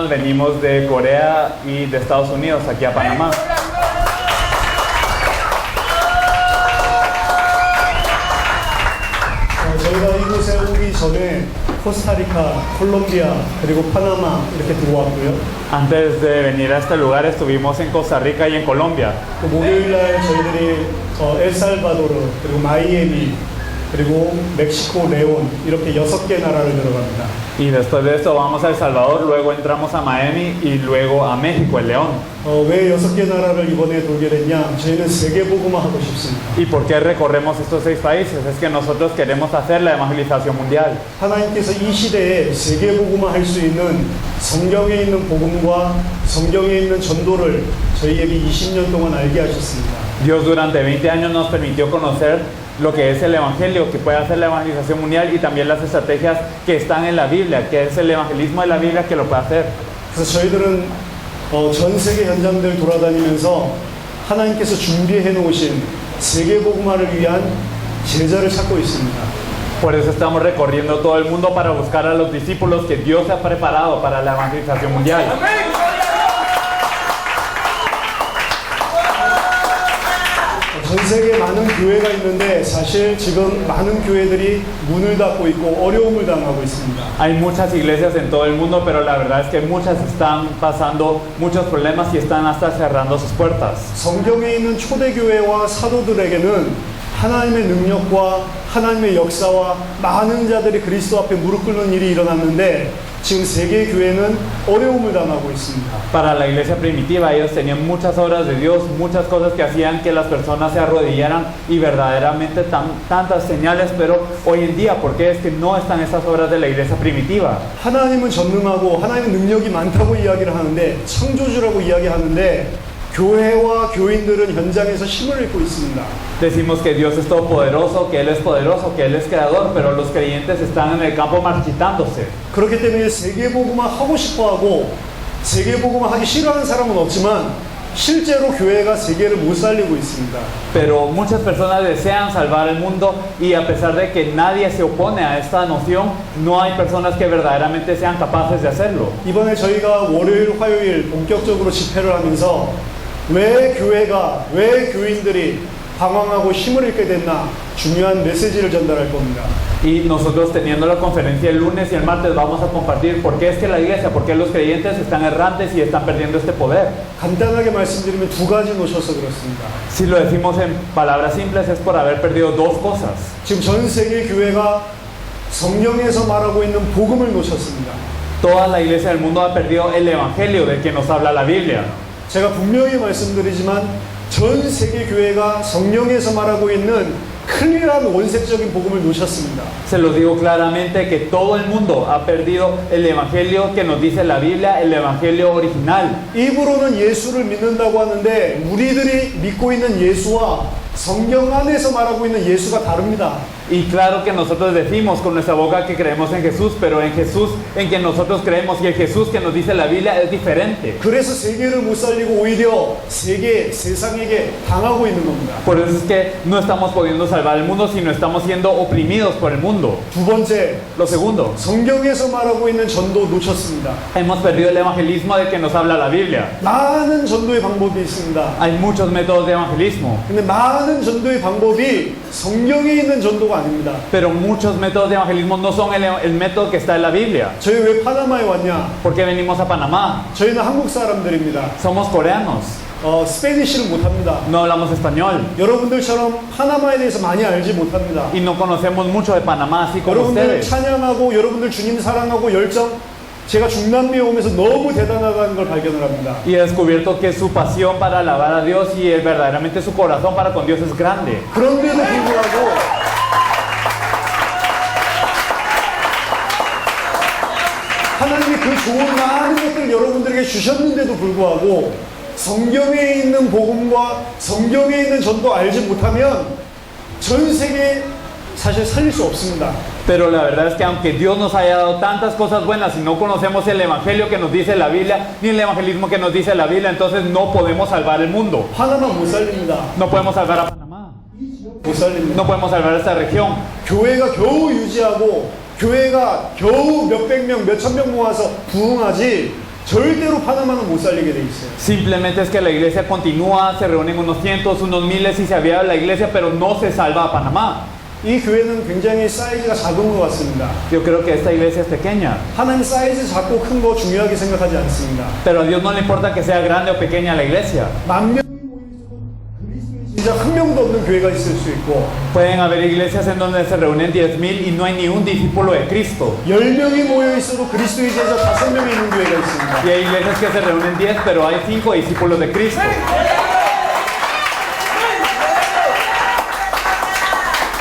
Venimos de Corea y de Estados Unidos aquí a Panamá. 저희가 이곳에 오기 전에 코스타리카, 콜롬비아, 그리고 파나마 이렇게 들어왔고요. Antes de venir a este lugar estuvimos en Costa Rica y en Colombia. 또 목요일날 저희들이 엘살바도르, 그리고 마이애미, 그리고 멕시코, 레온 이렇게 6개 나라를 들어갑니다. Y después de esto vamos a El Salvador, luego entramos a Miami y luego a México, el León. 왜 6개 나라를 이번에 돌게 됐냐? 저희는 세계복음화 하고 싶습니다. ¿Y por qué recorremos estos 6 países? Es que nosotros queremos hacer la evangelización mundial. 하나님께서 이 시대에 세계복음화 할 수 있는 성경에 있는 복음과 성경에 있는 전도를 저희에게 20년 동안 알게 하셨습니다. Dios durante 20 años nos permitió conocer lo que es el Evangelio, que puede hacer la evangelización mundial y también las estrategias que están en la Biblia, que es el evangelismo de la Biblia que lo puede hacer. 그래서 저희들은 전 세계 현장들 돌아다니면서 하나님께서 준비해 놓으신 세계복음화를 위한 제자를 찾고 있습니다. Por eso estamos recorriendo todo el mundo para buscar a los discípulos que Dios ha preparado para la evangelización mundial. 전 세계에 많은 교회가 있는데 사실 지금 많은 교회들이 문을 닫고 있고 어려움을 당하고 있습니다. Hay muchas iglesias en todo el mundo, pero la verdad es que muchas están pasando muchos problemas y están hasta cerrando sus puertas. 성경에 있는 초대교회와 사도들에게는 하나님의 능력과 하나님의 역사와 많은 자들이 그리스도 앞에 무릎 꿇는 일이 일어났는데 지금 세계 교회는 어려움을 당하고 있습니다. Para la iglesia primitiva ellos tenían muchas obras de Dios, muchas cosas que hacían que las personas se arrodillaran y verdaderamente tantas señales, pero hoy en día, ¿por qué es que no están estas obras de la iglesia primitiva? 하나님은 전능하고 하나님은 능력이 많다고 이야기를 하는데 창조주라고 이야기하는데 교회와 교인들은 현장에서 힘을 잃고 있습니다. Decimos que Dios es todopoderoso, que Él es poderoso, que Él es creador, pero los creyentes están en el campo marchitándose. 그렇기 때문에 세계복음화 하고 싶어하고 세계복음화 하기 싫어하는 사람은 없지만 실제로 교회가 세계를 못 살리고 있습니다. Pero muchas personas desean salvar el mundo y a pesar de que nadie se opone a esta noción, no hay personas que verdaderamente sean capaces de hacerlo. 이번에 저희가 월요일, 화요일 본격적으로 집회를 하면서 왜 교회가, 왜 교인들이 방황하고 힘을 잃게 됐나 중요한 메시지를 전달할 겁니다. Y nosotros teniendo la conferencia el lunes y el martes vamos a compartir por qué es que la iglesia, por qué los creyentes están errantes y están perdiendo este poder. 간단하게 말씀드리면 두 가지 놓쳐서 그렇습니다. Si lo decimos en palabras simples es por haber perdido 2 cosas. 지금 전 세계 교회가 성경에서 말하고 있는 복음을 놓쳤습니다. Toda la iglesia del mundo ha perdido el evangelio del que nos habla la Biblia. 제가 분명히 말씀드리지만 전 세계 교회가 성령에서 말하고 있는 클리어한 원색적인 복음을 놓쳤습니다. Se los digo claramente que todo el mundo ha perdido el evangelio que nos dice la Biblia, el evangelio original. 입으로는 예수를 믿는다고 하는데 우리들이 믿고 있는 예수와 성경 안에서 말하고 있는 예수가 다릅니다. Y claro que nosotros decimos con nuestra boca que creemos en Jesús, pero en Jesús en que nosotros creemos y el Jesús que nos dice la Biblia es diferente. 그래서 세계를 못 살리고 오히려 세상에게 당하고 있는 겁니다. Por eso es que no estamos pudiendo salvar el mundo, sino estamos siendo oprimidos por el mundo. 두 번째, Lo segundo, 성경에서 말하고 있는 전도 놓쳤습니다. hemos perdido el evangelismo del que nos habla la Biblia. 많은 전도의 방법이 있습니다. Hay muchos métodos de evangelismo, 근데 많은 전도의 방법이 성경에 있는 전도가 아닙니다. pero muchos métodos de evangelismo no son el método que está en la Biblia. 저희 왜 파나마에 왔냐? ¿Por qué venimos a Panamá? 저희는 한국 사람들입니다. Somos coreanos, 스페니쉬를 못합니다. no hablamos español 여러분들처럼 파나마에 대해서 많이 알지 못합니다. y no conocemos mucho de Panamá así como 여러분들 ustedes. 찬양하고 여러분들 주님 사랑하고 열정 제가 중남미에 오면서 너무 대단하다는 걸 발견을 합니다. Y he descubierto que su pasión para alabar a Dios y verdaderamente su corazón para con Dios es grande. 그런데도 불구하고 하나님이 그 좋은 많은 것들을 여러분들에게 주셨는데도 불구하고 성경에 있는 복음과 성경에 있는 전도 알지 못하면 전 세계 사실 살릴 수 없습니다. Pero la verdad es que aunque Dios nos haya dado tantas cosas buenas y no conocemos el evangelio que nos dice la Biblia ni el evangelismo que nos dice la Biblia, entonces no podemos salvar el mundo. 하나만 못 살립니다. No podemos salvar a Panamá. 못 살립니다. No podemos salvar a esta región. 교회가 겨우 유지하고 교회가 겨우 몇백 명, 몇천 명 모아서 부흥하지 절대로 파나마는 못 살리게 돼 있어요. Simplemente es que la iglesia continúa, se reúnen unos cientos, unos miles y se aviva la iglesia, pero no se salva a Panamá. 이 교회는 굉장히 사이즈가 작은 것 같습니다. Yo creo que esta iglesia es pequeña, 하나님 사이즈 작고 큰 거 중요하게 생각하지 않습니다. pero a Dios no le importa que sea grande o pequeña la iglesia. 만 명이 모여있어도 그리스도의 제자 한 명도 없는 교회가 있을 수 있고 Pueden haber iglesias en donde se reúnen 10,000 y no hay ni un discípulo de Cristo. 10명이 모여있어도 그리스도의 제자 5명이 있는 교회가 있습니다. Y hay iglesias que se reúnen 10, pero hay 5 discípulos de Cristo.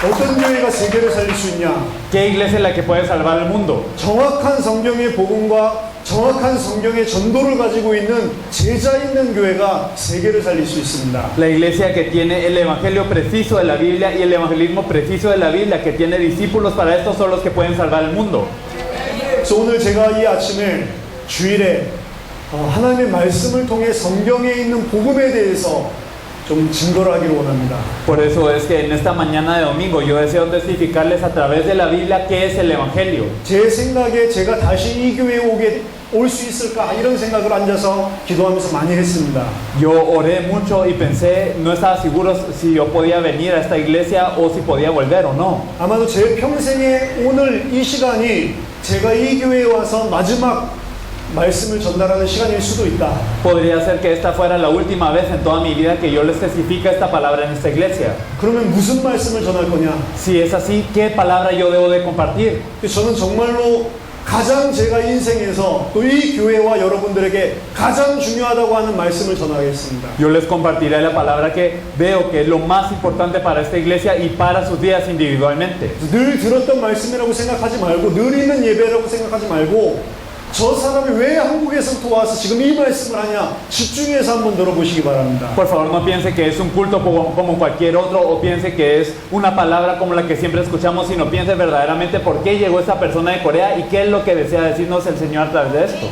어떤 교회가 세계를 살릴 수 있냐? ¿Qué iglesia es la que puede salvar el mundo? 정확한 성경의 복음과 정확한 성경의 전도를 가지고 있는 제자 있는 교회가 세계를 살릴 수 있습니다. La iglesia que tiene el evangelio preciso de la Biblia y el evangelismo preciso de la Biblia, que tiene discípulos para esto, son los que pueden salvar el mundo. 그래서 오늘 제가 이 아침에 주일에 하나님의 말씀을 통해 성경에 있는 복음에 대해서 좀 증거를 하기를 원합니다. Por eso es que en esta mañana de domingo yo deseo testificarles a través de la Biblia qué es el evangelio. 제 생각에 제가 다시 이 교회에 올 수 있을까 이런 생각을 앉아서 기도하면서 많이 했습니다. Yo oré mucho y pensé, no estaba seguro si yo podía venir a esta iglesia o si podía volver o no. 아마도 제 평생에 오늘 이 시간이 제가 이 교회에 와서 마지막 말씀을 전달하는 시간일 수도 있다. Podría ser que esta fuera la última vez en toda mi vida que yo les testifica esta palabra en esta iglesia. 그러면 무슨 말씀을 전할 거냐? Si es así, ¿qué palabra yo debo de compartir? 저는 정말로 가장 제가 인생에서 또 이 교회와 여러분들에게 가장 중요하다고 하는 말씀을 전하겠습니다. Yo les compartiré la palabra que veo que es lo más importante para esta iglesia y para sus vidas individualmente. 늘 들었던 말씀이라고 생각하지 말고 늘 있는 예배라고 생각하지 말고 저 사람이 왜 한국에서부터 와서 지금 이 말씀을 하냐 집중해서 한번 들어보시기 바랍니다. Por favor, no piense que es un culto como cualquier otro o piense que es una palabra como la que siempre escuchamos, sino piense verdaderamente por qué llegó esta persona de Corea y qué es lo que desea decirnos el Señor a través de esto.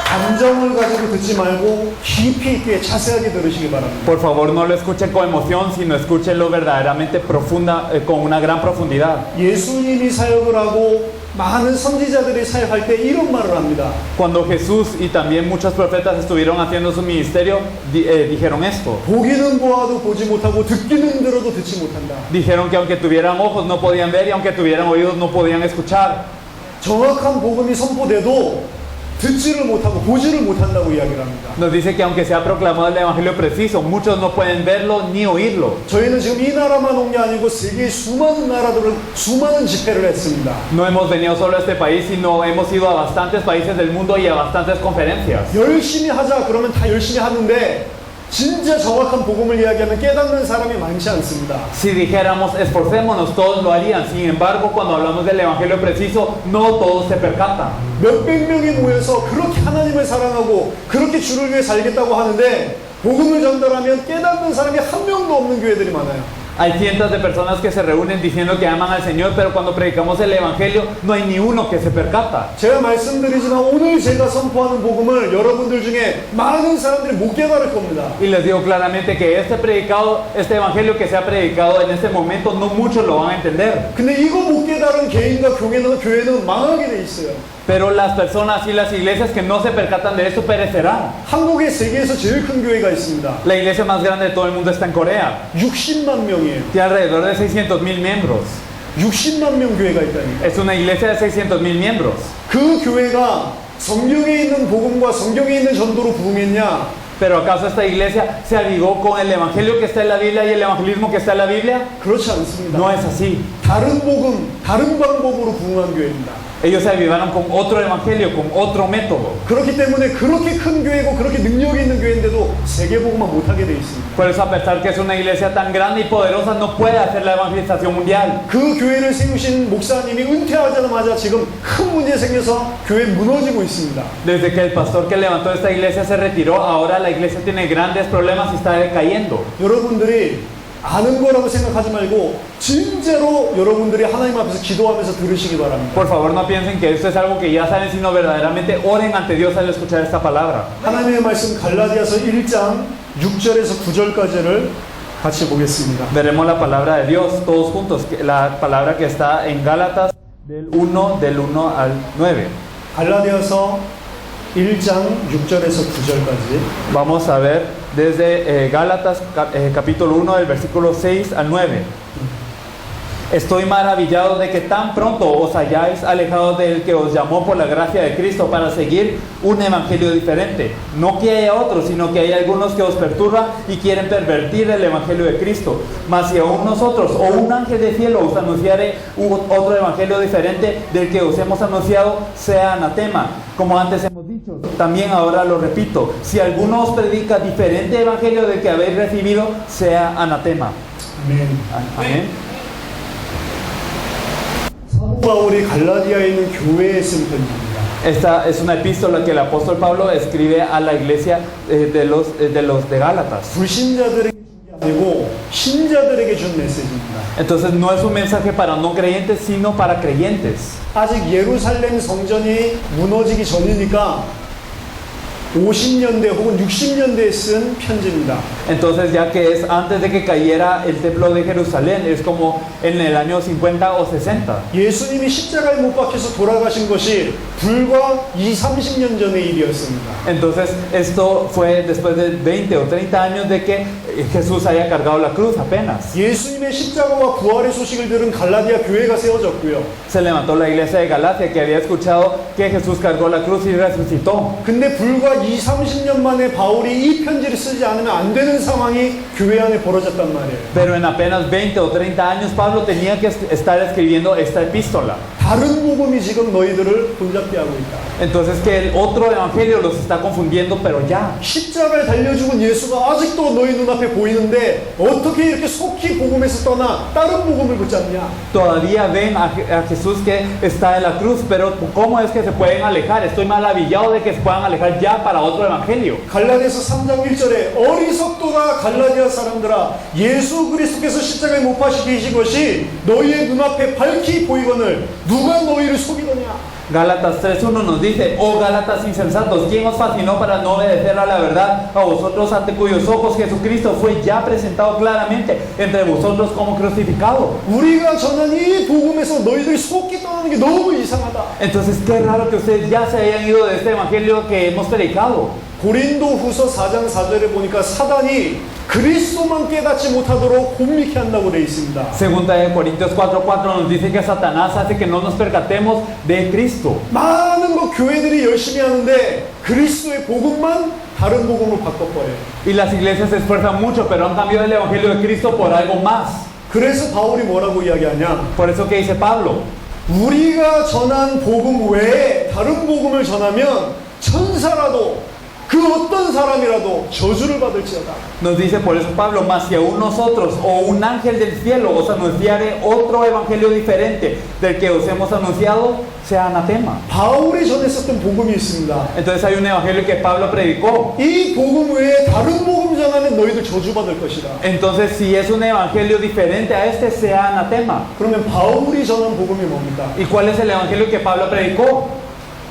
감정을 가지고 듣지 말고 깊이 있게 자세하게 들으시기 바랍니다. Por favor, no lo escuchen con emoción, sino escúchenlo verdaderamente profunda, con una gran profundidad. 예수님이 사역을 하고 많은 선지자들이 사역할 때 이런 말을 합니다. Cuando Jesús y también muchos profetas estuvieron haciendo su ministerio, dijeron esto. 보기는 보아도 보지 못하고 듣기는 들어도 듣지 못한다. Dijeron que aunque tuvieran ojos no podían ver y aunque tuvieran oídos no podían escuchar. 정확한 복음이 선포돼도 듣지를 못하고 보지를 못한다고 이야기를 합니다. Nos dice que aunque se ha proclamado el evangelio preciso, muchos no pueden verlo ni oírlo. 저희는 지금 이 나라만 온 게 아니고 세계 수많은 나라들을 수많은 집회를 했습니다. No hemos venido solo a este país, sino hemos ido a bastantes países del mundo y a bastantes conferencias. 열심히 하자 그러면 다 열심히 하는데 진짜 정확한 복음을 이야기하면 깨닫는 사람이 많지 않습니다. Si dijéramos esforcémonos, todos lo harían. Sin embargo, cuando hablamos del evangelio preciso, no todos se percatan. 몇백 명이 모여서 그렇게 하나님을 사랑하고 그렇게 주를 위해 살겠다고 하는데 복음을 전달하면 깨닫는 사람이 한 명도 없는 교회들이 많아요. Hay cientos de personas que se reúnen diciendo que aman al Señor, pero cuando predicamos el evangelio, no hay ni uno que se percata. 제가 말씀드리지만 오늘 제가 선포하는 복음을 여러분들 중에 많은 사람들이 못 깨달을 겁니다. Y les digo claramente que este evangelio que se ha predicado en este momento, no muchos lo van a entender. 근데 이거 못 깨달은 개인과 교회는 망하게 돼 있어요. Pero las personas y las iglesias que no se percatan de esto perecerán. 한국에 세계에서 제일 큰 교회가 있습니다. La iglesia más grande de todo el mundo está en Corea. 60만 명이에요. Tiene alrededor de 600,000 miembros. 60만 명 교회가 있다니. Es una iglesia de 600,000 miembros. 그 교회가 성경에 있는 복음과 성경에 있는 전도로 부흥했냐? Pero ¿acaso esta iglesia se avivó con el evangelio que está en la Biblia y el evangelismo que está en la Biblia? 그렇지 않습니다. No es así. 다른 복음, 다른 방법으로 부흥한 교회입니다. Ellos se avivaron con otro evangelio, con otro método. 그렇기 때문에 그렇게 큰 교회고 그렇게 능력이 있는 교회인데도 세계 복음만 못하게 돼 있습니다. Por eso, a pesar que es una iglesia tan grande y poderosa, no puede hacer la evangelización mundial. 그 교회를 세우신 목사님이 은퇴하자마자 지금 큰 문제 생겨서 교회 무너지고 있습니다. Desde que el pastor que levantó esta iglesia se retiró, ahora la iglesia tiene grandes problemas y está decayendo. 여러분들이 아는 거라고 생각하지 말고 진짜로 여러분들이 하나님 앞에서 기도하면서 들으시기 바랍니다. Por favor, no piensen que esto es algo que ya saben, sino verdaderamente oren ante Dios al escuchar esta palabra. 하나님의 말씀 갈라디아서 1장 6절에서 9절까지를 같이 보겠습니다. Veremos la palabra de Dios todos juntos, la palabra que está en Gálatas del 1 al 9. 갈라디아서 1장 6절에서 9절까지. Vamos a ver desde Gálatas capítulo 1 del versículo 6 al 9. Estoy maravillado de que tan pronto os hayáis alejado del que os llamó por la gracia de Cristo para seguir un evangelio diferente. No que haya otro, sino que hay algunos que os perturban y quieren pervertir el evangelio de Cristo. Mas si aún nosotros o un ángel del cielo os anunciare otro evangelio diferente del que os hemos anunciado, sea anatema. Como antes hemos dicho, también ahora lo repito, si alguno os predica diferente evangelio del que habéis recibido, sea anatema. 아멘. Amén. 사도 바울이 갈라디아에 있는 교회에 쓴 편지입니다. Esta es una epístola que el apóstol Pablo escribe a la iglesia de los de Gálatas. 불신자들에게 준 게 아니고 신자들에게 준 메시지입니다. Entonces no es un mensaje para no creyentes, sino para creyentes. 아직 예루살렘 성전이 무너지기 전이니까 50년대 혹은 60년대에 쓴 편지입니다. Entonces ya que es antes de que cayera el templo de Jerusalén, es como en el año 50 o 60. 예수님이 십자가에 못 박혀서 돌아가신 것이 불과 30년 전의 일이었습니다. Entonces esto fue después de 20 o 30 años de que Jesús haya cargado la cruz apenas. 예수님의 십자가와 부활의 소식을 들은 갈라디아 교회가 세워졌고요. Se levantó la iglesia de Galacia que había escuchado que Jesús cargó la cruz y resucitó. 근데 불과 30년 만에 바울이 이 편지를 쓰지 않으면 안 되는 상황이 교회 안에 벌어졌단 말이에요. Pero en apenas 20 o 30 años Pablo tenía que estar escribiendo esta epístola. 다른 복음이 지금 너희들을 혼잡게 하고 있다. Entonces que el otro evangelio los está confundiendo, pero ya. 십자가에 달려 죽은 예수가 아직도 너희 눈앞에 보이는데 어떻게 이렇게 속히 복음에서 떠나 다른 복음을 붙잡냐? Todavía ven a Jesús que está en la cruz, pero ¿cómo es que se pueden alejar? Estoy maravillado de que se puedan alejar ya para otro evangelio. 갈라디아서 3장 1절에 어리석도다 갈라디아 사람들아 예수 그리스도께서 십자가에 못 박히신 것이 너희의 눈앞에 밝히 보이거늘 누가 너희를 속이더냐? Gálatas 3:1 nos dice: oh Gálatas insensatos, ¿quién os fascinó para no obedecer a la verdad? A vosotros ante cuyos ojos Jesucristo fue ya presentado claramente entre vosotros como crucificado. 우리가 전한 이 복음에서 너희들이 속기 떠나는 게 너무 이상하다. Entonces qué raro que ustedes ya se hayan ido de este evangelio que hemos predicado. 고린도후서 4장 4절에 보니까 사단이 그리스도만 깨닫지 못하도록 혼미케 한다고 되어 있습니다. Segunda de Corintios 4:4 nos dice que Satanás hace que no nos percatemos de Cristo. 많은 거 교회들이 열심히 하는데 그리스도의 복음만 다른 복음으로 바꿔버려요. Y las iglesias se esfuerzan mucho, pero han cambiado el evangelio de Cristo por algo más. 그래서 바울이 뭐라고 이야기하냐? Por eso que dice Pablo, 우리가 전한 복음 외에 다른 복음을 전하면 천사라도 그 어떤 사람이라도 저주를 받을지어다. nos dice por eso Pablo, mas si aún nosotros o un ángel del cielo os anunciare otro evangelio diferente del que os hemos anunciado, sea anatema. 바울이 전했었던 복음이 있습니다. Entonces hay un evangelio que Pablo predicó. 이 복음 외에 다른 복음 전하면 너희들 저주받을 것이다. Entonces si es un evangelio diferente a este, sea anatema. 그러면 바울이 전한 복음이 뭡니까? ¿Y cuál es el evangelio que Pablo predicó?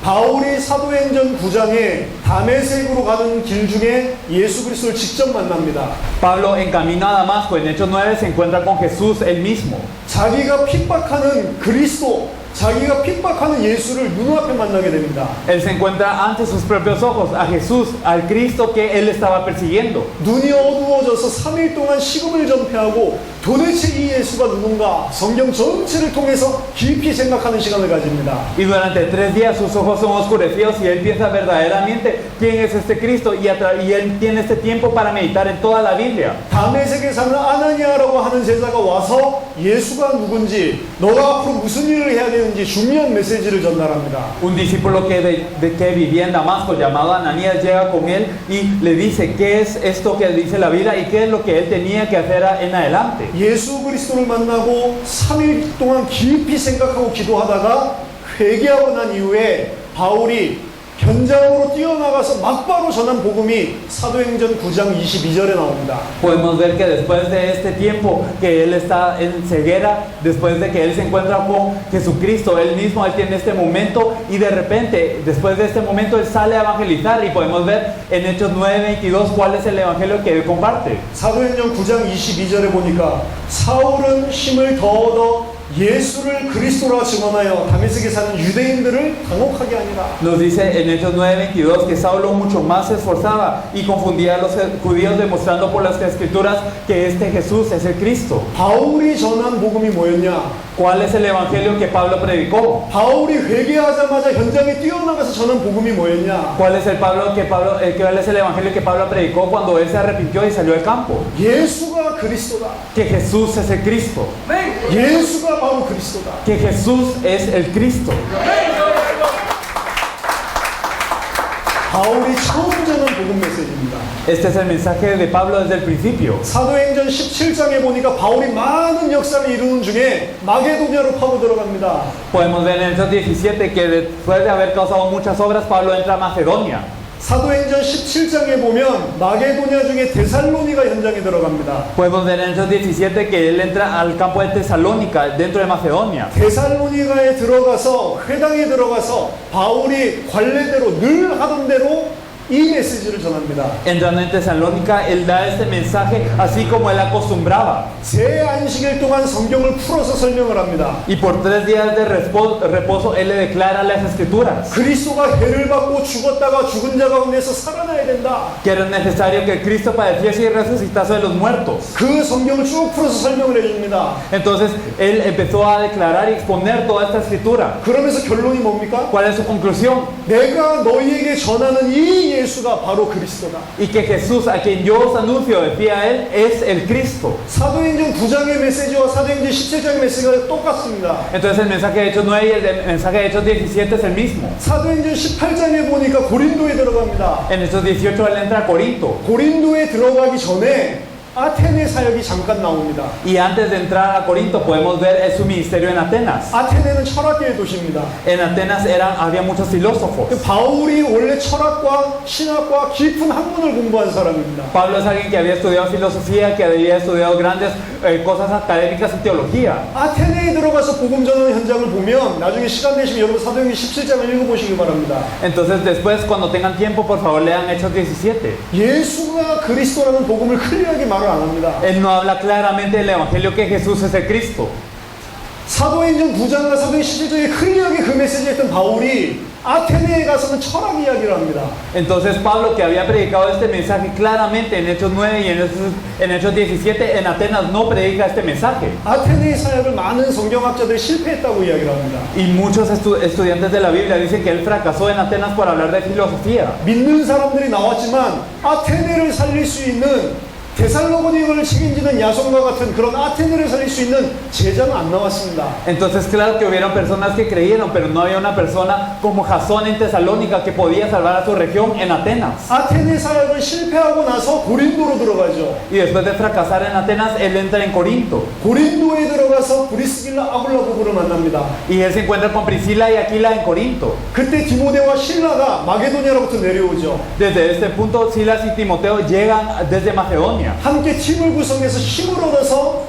바울이 사도행전 9장에 다메섹으로 가는 길 중에 예수 그리스도를 직접 만납니다. Pablo en camino a Damasco, en Hechos 9, se encuentra con Jesús él mismo. 자기가 핍박하는 그리스도, 자기가 핍박하는 예수를 눈앞에 만나게 됩니다. Él se encuentra ante sus propios ojos a Jesús, al Cristo que él estaba persiguiendo. 눈이 어두워져서 3일 동안 식음을 전폐하고 도대체 이 예수가 누군가 성경 전체를 통해서 깊이 생각하는 시간을 가집니다. Y durante 3 días sus ojos son oscurecidos y él piensa verdaderamente quién es este Cristo, y él tiene este tiempo para meditar en toda la Biblia. 다메섹에 사는 아나니아라고 하는 제자가 와서 예수가 누군지, 너가 앞으로 무슨 일을 해야 되는지 중요한 메시지를 전달합니다. Un discípulo que vivía en Damasco llamado Ananías llega con él y le dice qué es esto que dice la Biblia y qué es lo que él tenía que hacer en adelante. 예수 그리스도를 만나고 3일 동안 깊이 생각하고 기도하다가 회개하고 난 이후에 바울이 현장으로 뛰어나가서 막바로 전한 복음이 사도행전 9장 22절에 나옵니다. Podemos ver que después de este tiempo que él está en ceguera, después de que él se encuentra con Jesucristo, él mismo, él tiene este momento y de repente, después de este momento, él sale a evangelizar y podemos ver en Hechos 9:22 cuál es el evangelio que él comparte. 사도행전 9장 22절에 보니까 사울은 힘을 더 얻어 예수를 그리스도라 증언하여 다메섹에 사는 유대인들을 당혹하게 하니라. Nos dice en Hechos 9:22 que Saulo mucho más se esforzaba y confundía a los judíos demostrando por las escrituras que este Jesús es el Cristo. 바울이 전한 복음이 뭐였냐? ¿Cuál es el evangelio que Pablo predicó? 바울이 회개하자마자 현장에 뛰어나가서 전한 복음이 뭐였냐? ¿Cuál es cuál es el evangelio que Pablo predicó cuando él se arrepintió y salió al campo? 예수가 그리스도다. Que Jesús es el Cristo. 예수가 바로 그리스도다. Que Jesús es el Cristo. 바울이 처음 전한 복음 메시지입니다. Este es el mensaje de Pablo desde el principio. 사도행전 17장에 보니까 바울이 많은 역사를 이루는 중에 마게도냐로 파고 들어갑니다. Podemos ver en Hechos 17 que después de haber causado muchas obras, Pablo entra a Macedonia. 사도행전 17장에 보면 마게도냐 중에 데살로니가 현장에 들어갑니다. Podemos ver en Hechos 17 que él entra al campo de Tesalónica, dentro de Macedonia. 데살로니가에 들어가서 회당에 들어가서 바울이 관례대로 늘 하던 대로 이 메시지를 전합니다. Entrando en Tesalónica, él da este mensaje así como él acostumbraba. 세 안식일 동안 성경을 풀어서 설명을 합니다. Y por 3 días de reposo, él le declara las escrituras. 그리스도가 해를 받고 죽었다가 죽은 자 가운데서 살아나야 된다. Que era necesario que Cristo padeciese y resucitase de los muertos. 그 성경을 쭉 풀어서 설명을 해줍니다. Entonces, él empezó a declarar y exponer toda esta escritura. 그러면서 결론이 뭡니까? ¿Cuál es su conclusión? 내가 너희에게 전하는 이 예수가 바로 그리스도다. Y que Jesús, a quien yo os anuncio, decía él, es el Cristo. 사도행전 9장의 메시지와 사도행전 17장의 메시지가 똑같습니다. Entonces el mensaje de Hechos 9 y el mensaje de Hechos 17 es el mismo. 사도행전 18장에 보니까 고린도에 들어갑니다. En Hechos 18 él entra a Corinto. 고린도에 들어가기 전에 아테네 사역이 잠깐 나옵니다. Y antes de entrar a Corinto podemos ver su ministerio en Atenas. 아테네는 철학계의 도시입니다. En Atenas había muchos filósofos. 바울이 원래 철학과 신학과 깊은 학문을 공부한 사람입니다. Pablo es alguien que había estudiado filosofía, que había estudiado grandes cosas académicas y teología. 아테네에 들어가서 복음 전하는 현장을 보면 나중에 시간 되시면 여러분 사도행전 17장을 읽어보시기 바랍니다. Entonces después cuando tengan tiempo por favor lean Hechos 17. 예수가 그리스도라는 복음을 클리어하게 말을 안 합니다. Él no habla claramente del evangelio que Jesús es el Cristo. 사도행전 9장과 사도행전 17장에 클리어하게 그 메시지 했던 바울이 아테네에 가서는 철학 이야기를 합니다. Entonces Pablo, que había predicado este mensaje claramente en Hechos 9 y en Hechos 17, en Atenas no predica este mensaje. 아테네의 사역을 많은 성경학자들이 실패했다고 이야기를 합니다. Y muchos estudiantes de la Biblia dicen que él fracasó en Atenas por hablar de filosofía. 믿는 사람들이 나왔지만 아테네를 살릴 수 있는 데살로니가를 책임지는 야손과 같은 그런 아테네를 살릴 수 있는 제자는 안 나왔습니다. Entonces claro que hubieron personas que creyeron, pero no había una persona como Jasón en Tesalónica que podía salvar a su región en Atenas. 아테네 사역을 실패하고 나서 고린도로 들어가죠. Y después de fracasar en Atenas, él entra en Corinto. 고린도에 들어가서 브리스길라 아굴라 부부를 만납니다. Y él se encuentra con Priscila y Aquila en Corinto. 그때 디모데와 실라가 마게도냐로부터 내려오죠. Desde este punto, Silas y Timoteo llegan desde Macedonia. 함께 팀을 구성해서 힘을 얻어서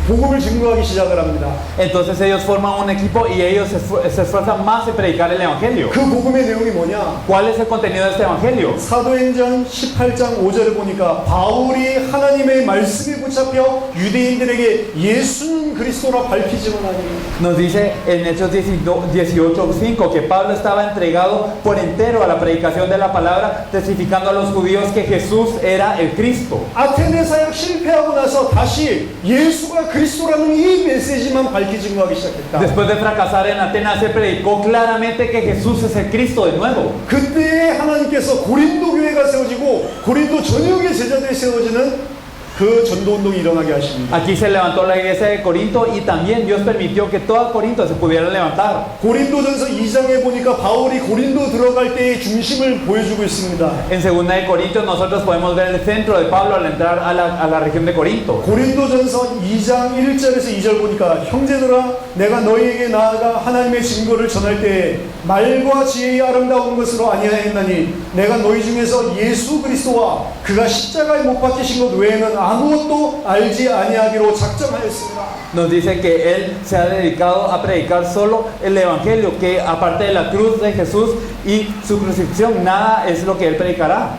복음을 증거하기 시작을 합니다. Entonces ellos forman un equipo y ellos se esfuerzan más en predicar el evangelio. 그 복음의 내용이 뭐냐? ¿Cuál es el contenido de este evangelio? 사도행전 18장 5절에 보니까 바울이 하나님의 말씀에 붙잡혀 유대인들에게 예수는 그리스도라 밝히지만 하니. Nos dice en Hechos 18:5 que Pablo estaba entregado por entero a la predicación de la palabra, testificando a los judíos que Jesús era el Cristo. 아테네 사역 실패하고 나서 다시 예수가 그리스도라는 이 메시지만 밝히 증거하기 시작했다. Después de fracasar en Atenas, se predicó claramente que Jesús es el Cristo de nuevo. 그때 하나님께서 고린도 교회가 세워지고 고린도 전역의 제자들이 세워지는 그 전도 운동이 일어나게 하십니다. Aquí se levantó la iglesia de Corinto y también Dios permitió que toda Corinto se pudiera levantar. 고린도전서 2장에 보니까 바울이 고린도 들어갈 때의 중심을 보여주고 있습니다. En 2 de Corintios nosotros podemos ver el centro de Pablo al entrar a la región de Corinto. 고린도전서 2장 1절에서 2절 보니까 형제들아 내가 너희에게 나아가 하나님의 증거를 전할 때에 말과 지혜의 아름다운 것으로 아니하였나니 내가 너희 중에서 예수 그리스도와 그가 십자가에 못 박히신 것 외에는 아무것도 알지 아니하기로 작정하였습니다. Nos dice que él se ha dedicado a predicar solo el evangelio, que aparte de la cruz de Jesús y su crucifixión, nada es lo que él predicará.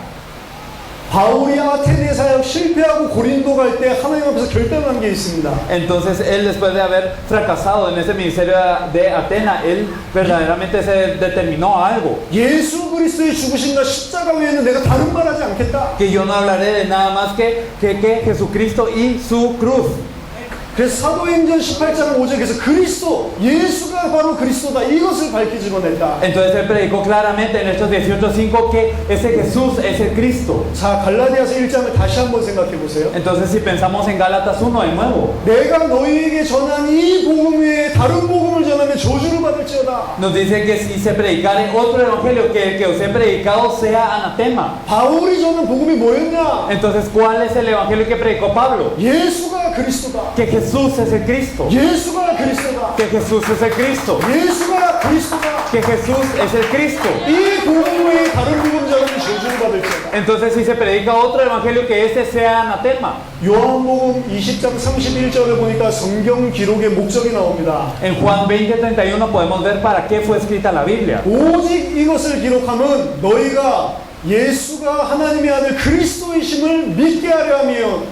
바울이 아테네 사역 실패하고 고린도 갈 때 하나님 앞에서 결단한 게 있습니다. Entonces él, después de haber fracasado en ese ministerio de Atenas, él verdaderamente se determinó a algo. 예수 그리스도의 죽으심과 십자가 외에는 내가 다른 말 하지 않겠다. Que yo no hablaré de nada más que Jesucristo y su cruz. 그래서 사도행전 18장 5절에서 그리스도, 예수가 바로 그리스도다, 이것을 밝히지고 냈다. Entonces él predicó claramente en Hechos 18:5 que ese Jesús es el Cristo. 자, 갈라디아서 1장을 다시 한번 생각해 보세요. Entonces si pensamos en Gálatas 1 de nuevo, 내가 너희에게 전한 이 복음 외에 다른 복음을 전하면 저주를 받을지어다. nos dice que si se predicare otro evangelio que el que os he predicado sea anatema. 바울이 전한 복음이 뭐였냐? Entonces, ¿cuál es el evangelio que predicó Pablo? 예수가 그리스도다. Que Jesús es el Cristo. 예수가 그리스도다. Que Jesús es el Cristo. 예수가 그리스도다. Que Jesús es el Cristo. 이 복음 외에 다른 복음 전하면 저주를 받을지어다. Entonces, si se predica otro evangelio que este sea anatema. 요한복음 20장 31절을 보니까 성경 기록의 목적이 나옵니다. En Juan 20:31 podemos ver para qué fue escrita la Biblia. 오직 이것을 기록하면 너희가 예수가 하나님의 아들 그리스도이심을 믿게 하려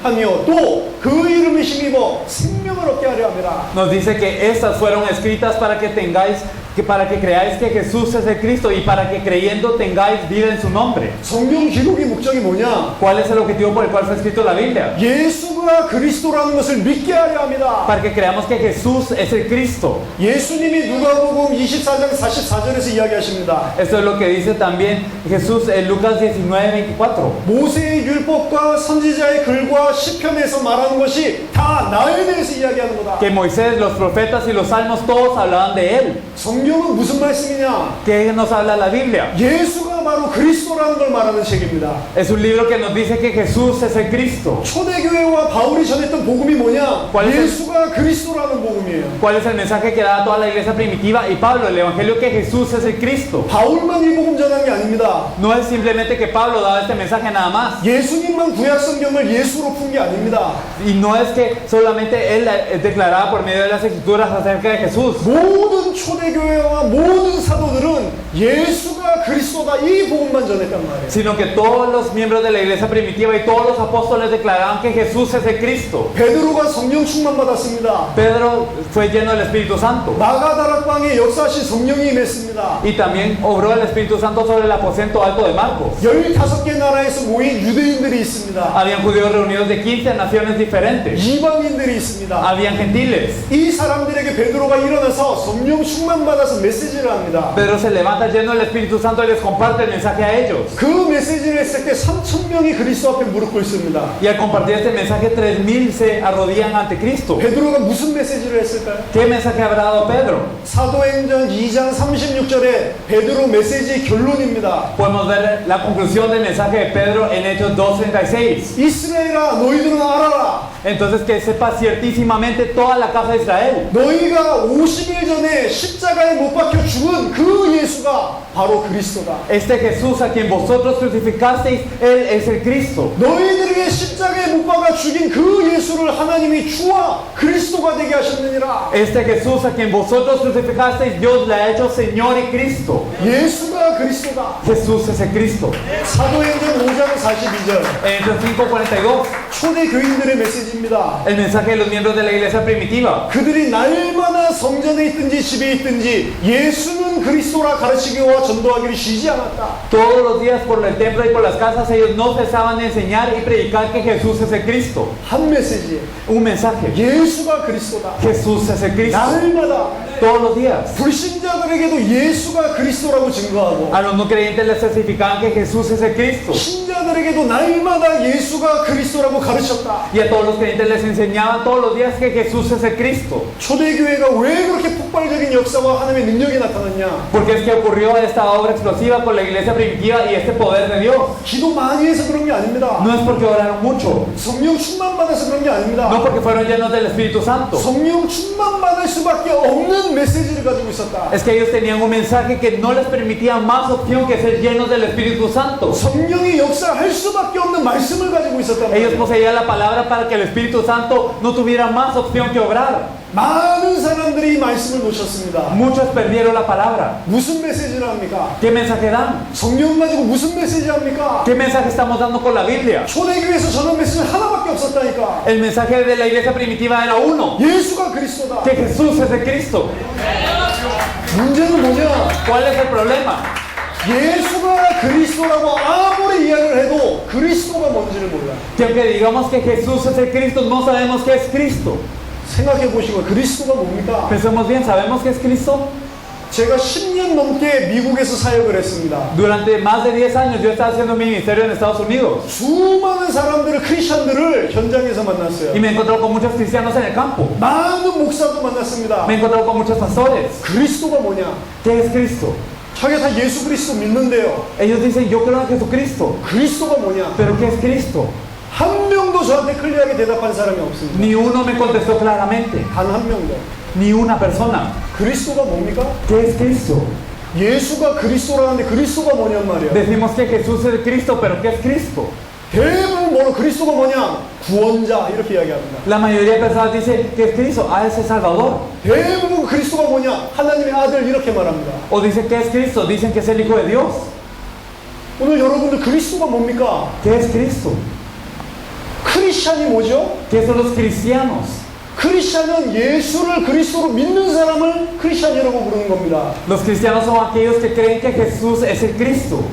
하며 또 그 이름에 힘입어 생명을 얻게 하려 함이라. Nos dice que estas fueron escritas para que tengáis, para que creáis que Jesús es el Cristo y para que creyendo tengáis vida en su nombre. 성경 기록의 목적이 뭐냐? ¿Cuál es el objetivo por el cual fue escrito la Biblia? 예수가 그리스도라는 것을 믿게 하려 합니다. Para que creamos que Jesús es el Cristo. 예수님이 누가복음 24장 44절에서 이야기하십니다. Esto es lo que dice también Jesús en Lucas 19:24. 모세의 율법과 선지자의 글과 시편에서 말하는 것이 다 나에 대해서 이야기하는 거다. Que Moisés, los profetas y los salmos todos hablaban de él. 성경은 무슨 말씀이냐? ¿Qué nos habla la Biblia? 예수가 바로 그리스도라는 걸 말하는 책입니다. Es un libro que nos dice que Jesús es el Cristo. 초대교회와 바울이 전했던 복음이 뭐냐? 예수가 그리스도라는 복음이에요. ¿Cuál es el mensaje que daba toda la iglesia primitiva y Pablo, el evangelio que Jesús es el Cristo? 바울만 이 복음 전한 게 아닙니다. No es simplemente que Pablo daba este mensaje nada más. 예수님만 구약 성경을 예수로 푼 게 아닙니다. Y no es que solamente él declaraba por medio de las escrituras acerca de Jesús. 모든 초대교회와 모든 사도들은 예수가 그리스도다 이 복음만 전했단 말이에요. Sino que todos los miembros de la iglesia primitiva y todos los apóstoles declaraban que Jesús es el Cristo. 베드로가 성령 충만 받았습니다. Pedro fue lleno del Espíritu Santo. 마가다락방에 역사하신 성령이 임했습니다. Y también obró el Espíritu Santo sobre el aposento alto de Marcos. 15개 나라에서 모인 유대인들이 있습니다. Habían judíos reunidos de 15 naciones diferentes. 이방인들이 있습니다. Habían gentiles. 이 사람들에게 베드로가 일어나서 성령 충만 받아서 메시지를 합니다. Pedro se levanta lleno del Espíritu Santo y les comparte el mensaje a ellos. 그 메시지를 했을 때 3,000명이 그리스도 앞에 무릎 꿇습니다. Y al compartir este mensaje, 3,000 se arrodillan ante Cristo. 베드로가 무슨 메시지를 했을까요? ¿Qué mensaje habrá dado Pedro? 사도행전 2장 36절에 베드로 메시지의 결론입니다. Podemos ver la conclusión del mensaje de Pedro en Hechos 2:36. 이스라엘아 너희들은 알아라. Entonces que sepa ciertísimamente toda la casa de Israel. 너희가 50일 전에 십자가에 못 박혀 죽은 그 예수가 바로 그리스도다. Este Jesús a quien vosotros crucificasteis, Él es el Cristo. 너희들에게 십자가에 못 박아 죽인 그 예수를 하나님이 주와 그리스도가 되게 하셨느니라. Este Jesús a quien vosotros crucificasteis, Dios le ha hecho Señor y Cristo. 예수가 그리스도다. Jesús es el Cristo. 사도행전 5장 42절. En Hechos 5:42, 초대 교인들의 메시지입니다. el mensaje de los miembros de la iglesia primitiva. 그들이 날마다 성전에 있든지 집에 있든지 예수는 그리스도라 가르치기와 전도하기를 쉬지 않았다. Todos los días por el templo y por las casas ellos no cesaban de enseñar y predicar que Jesús es el Cristo. 한 메시지. Un mensaje. 예수가 그리스도다. Jesús es el Cristo. 날마다 Todos los días. 불신자들에게도 예수가 그리스도라고 증거하고 A los no creyentes les testificaban que Jesús es el Cristo. 신자들에게도 날마다 예수가 그리스도라고 가르쳤다. Y a todos los creyentes les enseñaban todos los días que Jesús es el Cristo. 초대교회가 왜 그렇게 폭발적인 역사와 하나님의 능력이 나타났냐? Porque es que ocurrió esta obra explosiva con la iglesia primitiva y este poder de Dios. 기도 많이 해서 그런 게 아닙니다. No es porque oraron mucho, 성령 충만 받아서 그런 게 아닙니다. no porque fueron llenos del Espíritu Santo. 성령 충만 받을 수밖에 없는 메시지를 가지고 있었다. Es que ellos tenían un mensaje que no les permitía más opción que ser llenos del Espíritu Santo. 성령이 역사할 수밖에 없는 말씀을 가지고 있었다. Ellos poseían la palabra para que el Espíritu Santo no tuviera más opción que obrar. 많은 사람들이 이 말씀을 놓쳤습니다. Muchos perdieron la palabra. 무슨 메시지를 합니까? ¿Qué mensaje dan? 성경 가지고 무슨 메시지 합니까? ¿Qué mensaje estamos dando con la Biblia? 초대교회에서 전한 메시지는 하나밖에 없었다니까. El mensaje de la iglesia primitiva era uno, 예수가 그리스도다. que Jesús es el Cristo. 문제는 뭐냐? ¿Cuál es el problema? 예수가 그리스도라고 아무리 이야기를 해도 그리스도가 뭔지를 몰라. Que aunque digamos que Jesús es el Cristo, no sabemos qué es Cristo. 생각해 보시고 그리스도가 뭡니까? Pensemos bien, ¿sabemos qué es Cristo? 제가 10년 넘게 미국에서 사역을 했습니다. Durante más de 10 años yo estaba haciendo mi ministerio en Estados Unidos 수많은 사람들을 크리스천들을 현장에서 만났어요. y me he encontrado con muchos cristianos en el campo. 많은 목사도 만났습니다. Me he encontrado con muchos pastores. 그리스도가 뭐냐? ¿Qué es Cristo? 자기가 다 예수 그리스도 믿는데요. Ellos dicen, yo creo en Jesucristo. 그리스도가 뭐냐? ¿Pero qué es Cristo? 한 명도 저한테 클리어하게 대답한 사람이 없습니다. Ni uno me contestó claramente. 단 한 명도. Ni una persona. 그리스도가 뭡니까? ¿Qué es Cristo? 예수가 그리스도라는데 그리스도가 뭐냔 말이야. Decimos que Jesús es el Cristo, pero ¿qué es Cristo? 대부분 뭐로 그리스도가 뭐냐? 구원자 이렇게 이야기합니다. La mayoría de personas dice que es Cristo, es el Salvador. 대부분 그리스도가 뭐냐? 하나님의 아들 이렇게 말합니다. O dicen que es Cristo, dicen que es el Hijo de Dios. 오늘 여러분들 그리스도가 뭡니까? ¿Qué es Cristo? 크리스찬이 뭐죠? ¿Qué son los cristianos? 크리스찬은 예수를 그리스도로 믿는 사람을 크리스찬이라고 부르는 겁니다. Los cristianos son aquellos que creen que Jesús es el Cristo.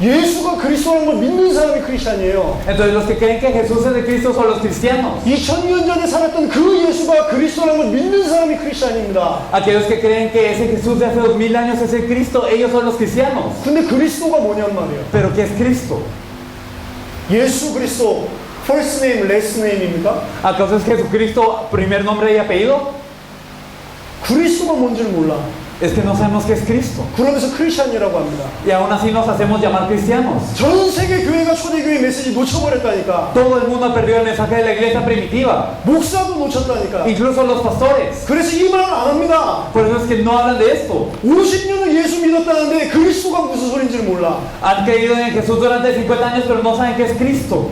예수가 그리스도라는 걸 믿는 사람이 크리스찬이에요. Entonces los que creen que Jesús es el Cristo son los cristianos. 2000년 전에 살았던 그 예수가 그리스도라는 걸 믿는 사람이 크리스찬입니다. Aquellos que creen que ese Jesús de hace 2000 años es el Cristo, ellos son los cristianos. 근데 그리스도가 뭐냔 말이에요. Pero ¿qué es Cristo? 예수 그리스도 first name, last name입니까? ¿Acaso es Jesucristo primer nombre y apellido? 그리스도가 뭔지를 몰라. Es que no sabemos qué es Cristo. 그러면서 크리스찬이라고 합니다. Y aún así nos hacemos llamar cristianos. 전 세계 교회가 초대교회 메시지 놓쳐버렸다니까. Todo el mundo ha perdido el mensaje de la iglesia primitiva. 목사도 놓쳤다니까. Incluso los pastores. 그래서 이 말을 안 합니다. Por eso es que no hablan de esto. 50년을 예수 믿었다는데 그리스도가 무슨 소린지를 몰라. Han creído en Jesús durante 50 años, pero no saben qué es Cristo.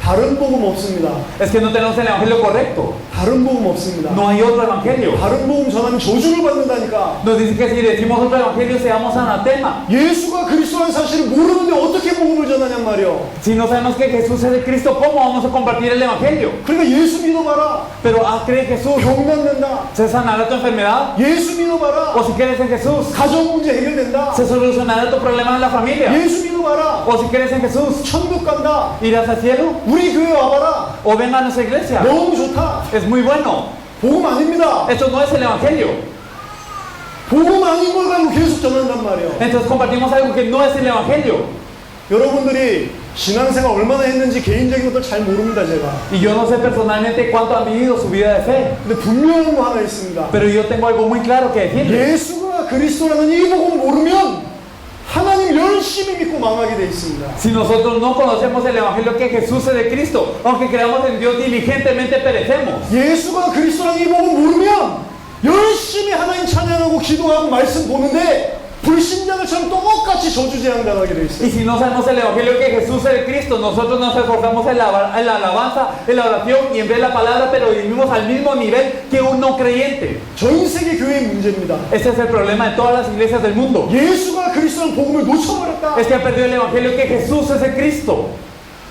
다른 복음 없습니다. Es que no tenemos el evangelio correcto. 다른 복음 없습니다. No hay otro evangelio. 다른 복음 전하면 저주를 받는다니까. Nos dice que si decimos otro evangelio seamos anatema. 예수가 그리스도라는 사실을 모르는데 어떻게 복음을 전하냔 말이요. Si no sabemos que Jesús es el Cristo, ¿cómo vamos a compartir el evangelio? 그러니까 예수 믿어봐라. Pero cree en Jesús, 병 낫는다. ¿se sanará tu enfermedad? 예수 믿어봐라. O si crees en Jesús, 가정 문제 해결된다. ¿se solucionará tu problema en la familia? 예수 믿어봐라. O si crees en Jesús, 천국 간다. ¿irás al cielo? 우리 교회 와봐라. O ven a nuestra iglesia. 너무 좋다. Es muy bueno. 복음 아닙니다. Esto no es el evangelio. 복음 아닌 걸 가지고 계속 전한단 말이에요. Entonces compartimos algo que no es el evangelio. 여러분들이 신앙생활 얼마나 했는지 개인적인 것들 잘 모릅니다, 제가. Y yo no sé personalmente cuánto han vivido su vida de fe. 근데 분명한 거 하나 있습니다. Pero yo tengo algo muy claro que decirles. 예수가 그리스도라는 이 복음 모르면 하나님 열심히 믿고 망하게 돼 있습니다. Si nosotros no conocemos el evangelio que Jesús es de Cristo, aunque creamos en Dios diligentemente perecemos. 예수가 그리스도라는 이 복음 모르면 열심히 하나님 찬양하고 기도하고 말씀 보는데 불신자들처럼 똑같이 저주재앙 당하게 돼 있어요. Y si no sabemos el evangelio que Jesús es de Cristo, nosotros nos esforzamos en la alabanza, en la oración y en ver la palabra, pero vivimos al mismo nivel que un no creyente. 전 세계 교회의 문제입니다. Este es el problema de todas las iglesias del mundo. 예수가 그리스도라는 복음을 놓쳐버렸다. Es que ha perdido el evangelio que Jesús es el Cristo.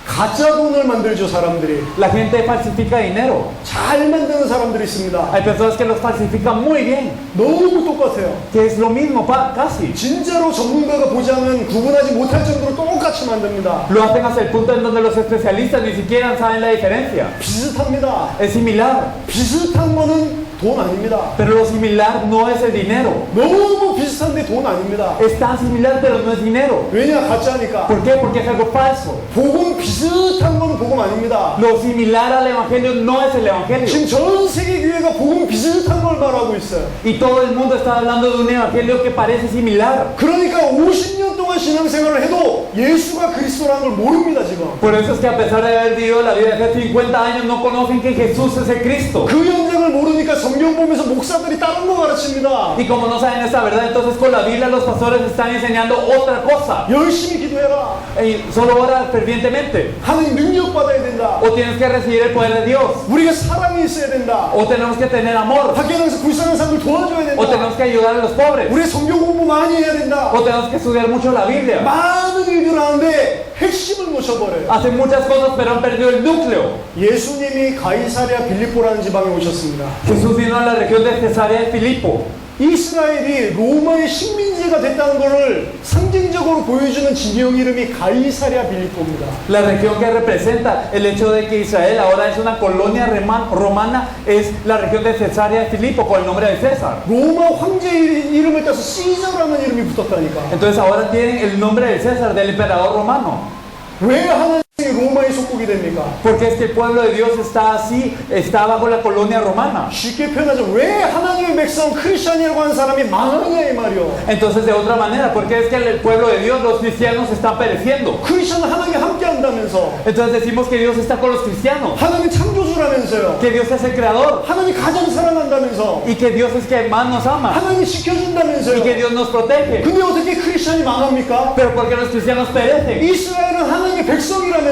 가짜 돈을 만들죠, 사람들이. La gente falsifica dinero. 잘 만드는 사람들이 있습니다. Hay personas que los falsifican muy bien, 너무 똑같아요. que es lo mismo casi. 진짜로 전문가가 보자면 구분하지 못할 정도로 똑같이 만듭니다. Lo hacen hasta el punto en donde los especialistas ni siquiera saben la diferencia. 비슷합니다. Es similar, 비슷한 거는 돈 아닙니다. pero lo similar no es el dinero. 너무 비슷한데 돈 아닙니다. Es tan similar, pero no es dinero. 왜냐? 가짜니까. ¿Por qué? Porque es algo falso. 복음 비슷한 건 복음 아닙니다. Lo similar al evangelio no es el evangelio. 지금 전 세계 교회가 복음 비슷한 걸 말하고 있어요. Y todo el mundo está hablando de un evangelio que parece similar. 그러니까 50년 동안 신앙생활을 해도 예수가 그리스도라는 걸 모릅니다, 지금. Por eso es que a pesar de haber vivido la vida de hace 50 años, no conocen que Jesús es el Cristo. 그 현장을 성경을 모르니까 성경 보면서 목사들이 다른 거 가르칩니다. Y como no saben esta verdad, entonces con la Biblia los pastores están enseñando otra cosa. 열심히 기도해라. Y solo ora fervientemente. 하나님 능력 받아야 된다. O tienes que recibir el poder de Dios. 우리가 사랑이 있어야 된다. O tenemos que tener amor. 밖에 나가서 불쌍한 사람들 도와줘야 O 된다. tenemos que ayudar a los pobres. 우리 성경 공부 많이 해야 된다. O tenemos que estudiar mucho la Biblia. 많은 일들을 하는데 핵심을 놓쳐버려요. Hacen muchas cosas pero han perdido el núcleo. 예수님이 가이사랴 빌립보라는 지방에 오셨습니다. Jesús vino a la región de Cesarea de Filipo. 이스라엘이 로마의 식민지가 됐다는 것을 상징적으로 보여주는 지명 이름이 가이사랴 빌립보입니다. La región que representa el hecho de que Israel ahora es una colonia romana es la región de Cesarea de Filipo con el nombre de César. 로마 황제 이름을 따서 시저라는 이름이 붙었다니까. Entonces ahora tienen el nombre de César, del emperador romano. 왜 하나님이 로마의 속국이 됩니까? Porque es que el pueblo de Dios está así, está bajo la colonia romana. 쉽게 표현하죠. 왜 하나님의 백성 크리스천이라고 하는 사람이 망하느냐 이 말이요. Entonces de otra manera, porque es que el pueblo de Dios, los cristianos están pereciendo. 크리스천은 하나님이 함께 한다면서. Entonces decimos que Dios está con los cristianos, 하나님 창조주라면서요. que Dios es el creador 하나님 가장 사랑한다면서. y que Dios es que más nos ama 하나님 y 지켜준다면서요. que Dios nos protege. 근데 어떻게 크리스천이 망합니까? Pero porque los cristianos perecen. 이스라엘은 하나님의 백성이라면서요.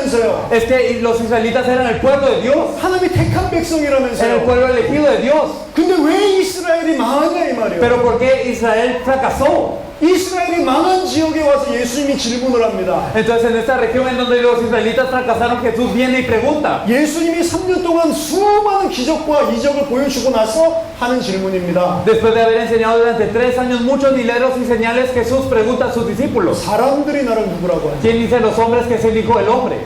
Es que los israelitas eran el pueblo de Dios, 하나님이 택한 era el 백성이라면서요. pueblo elegido de Dios. 근데 왜 이스라엘이 망하냐 이 말이에요. Pero ¿por qué Israel fracasó? 이스라엘이 망한 지역에 와서 예수님이 질문을 합니다. Entonces en esta región en donde los israelitas fracasaron, Jesús viene y pregunta. 예수님이 3년 동안 수많은 기적과 이적을 보여주고 나서 하는 질문입니다. Después de haber enseñado durante 3 años muchos milagros y señales, Jesús pregunta a sus discípulos: 사람들이 나를 누구라고 하냐? ¿quién dicen los hombres que es el Hijo del Hombre?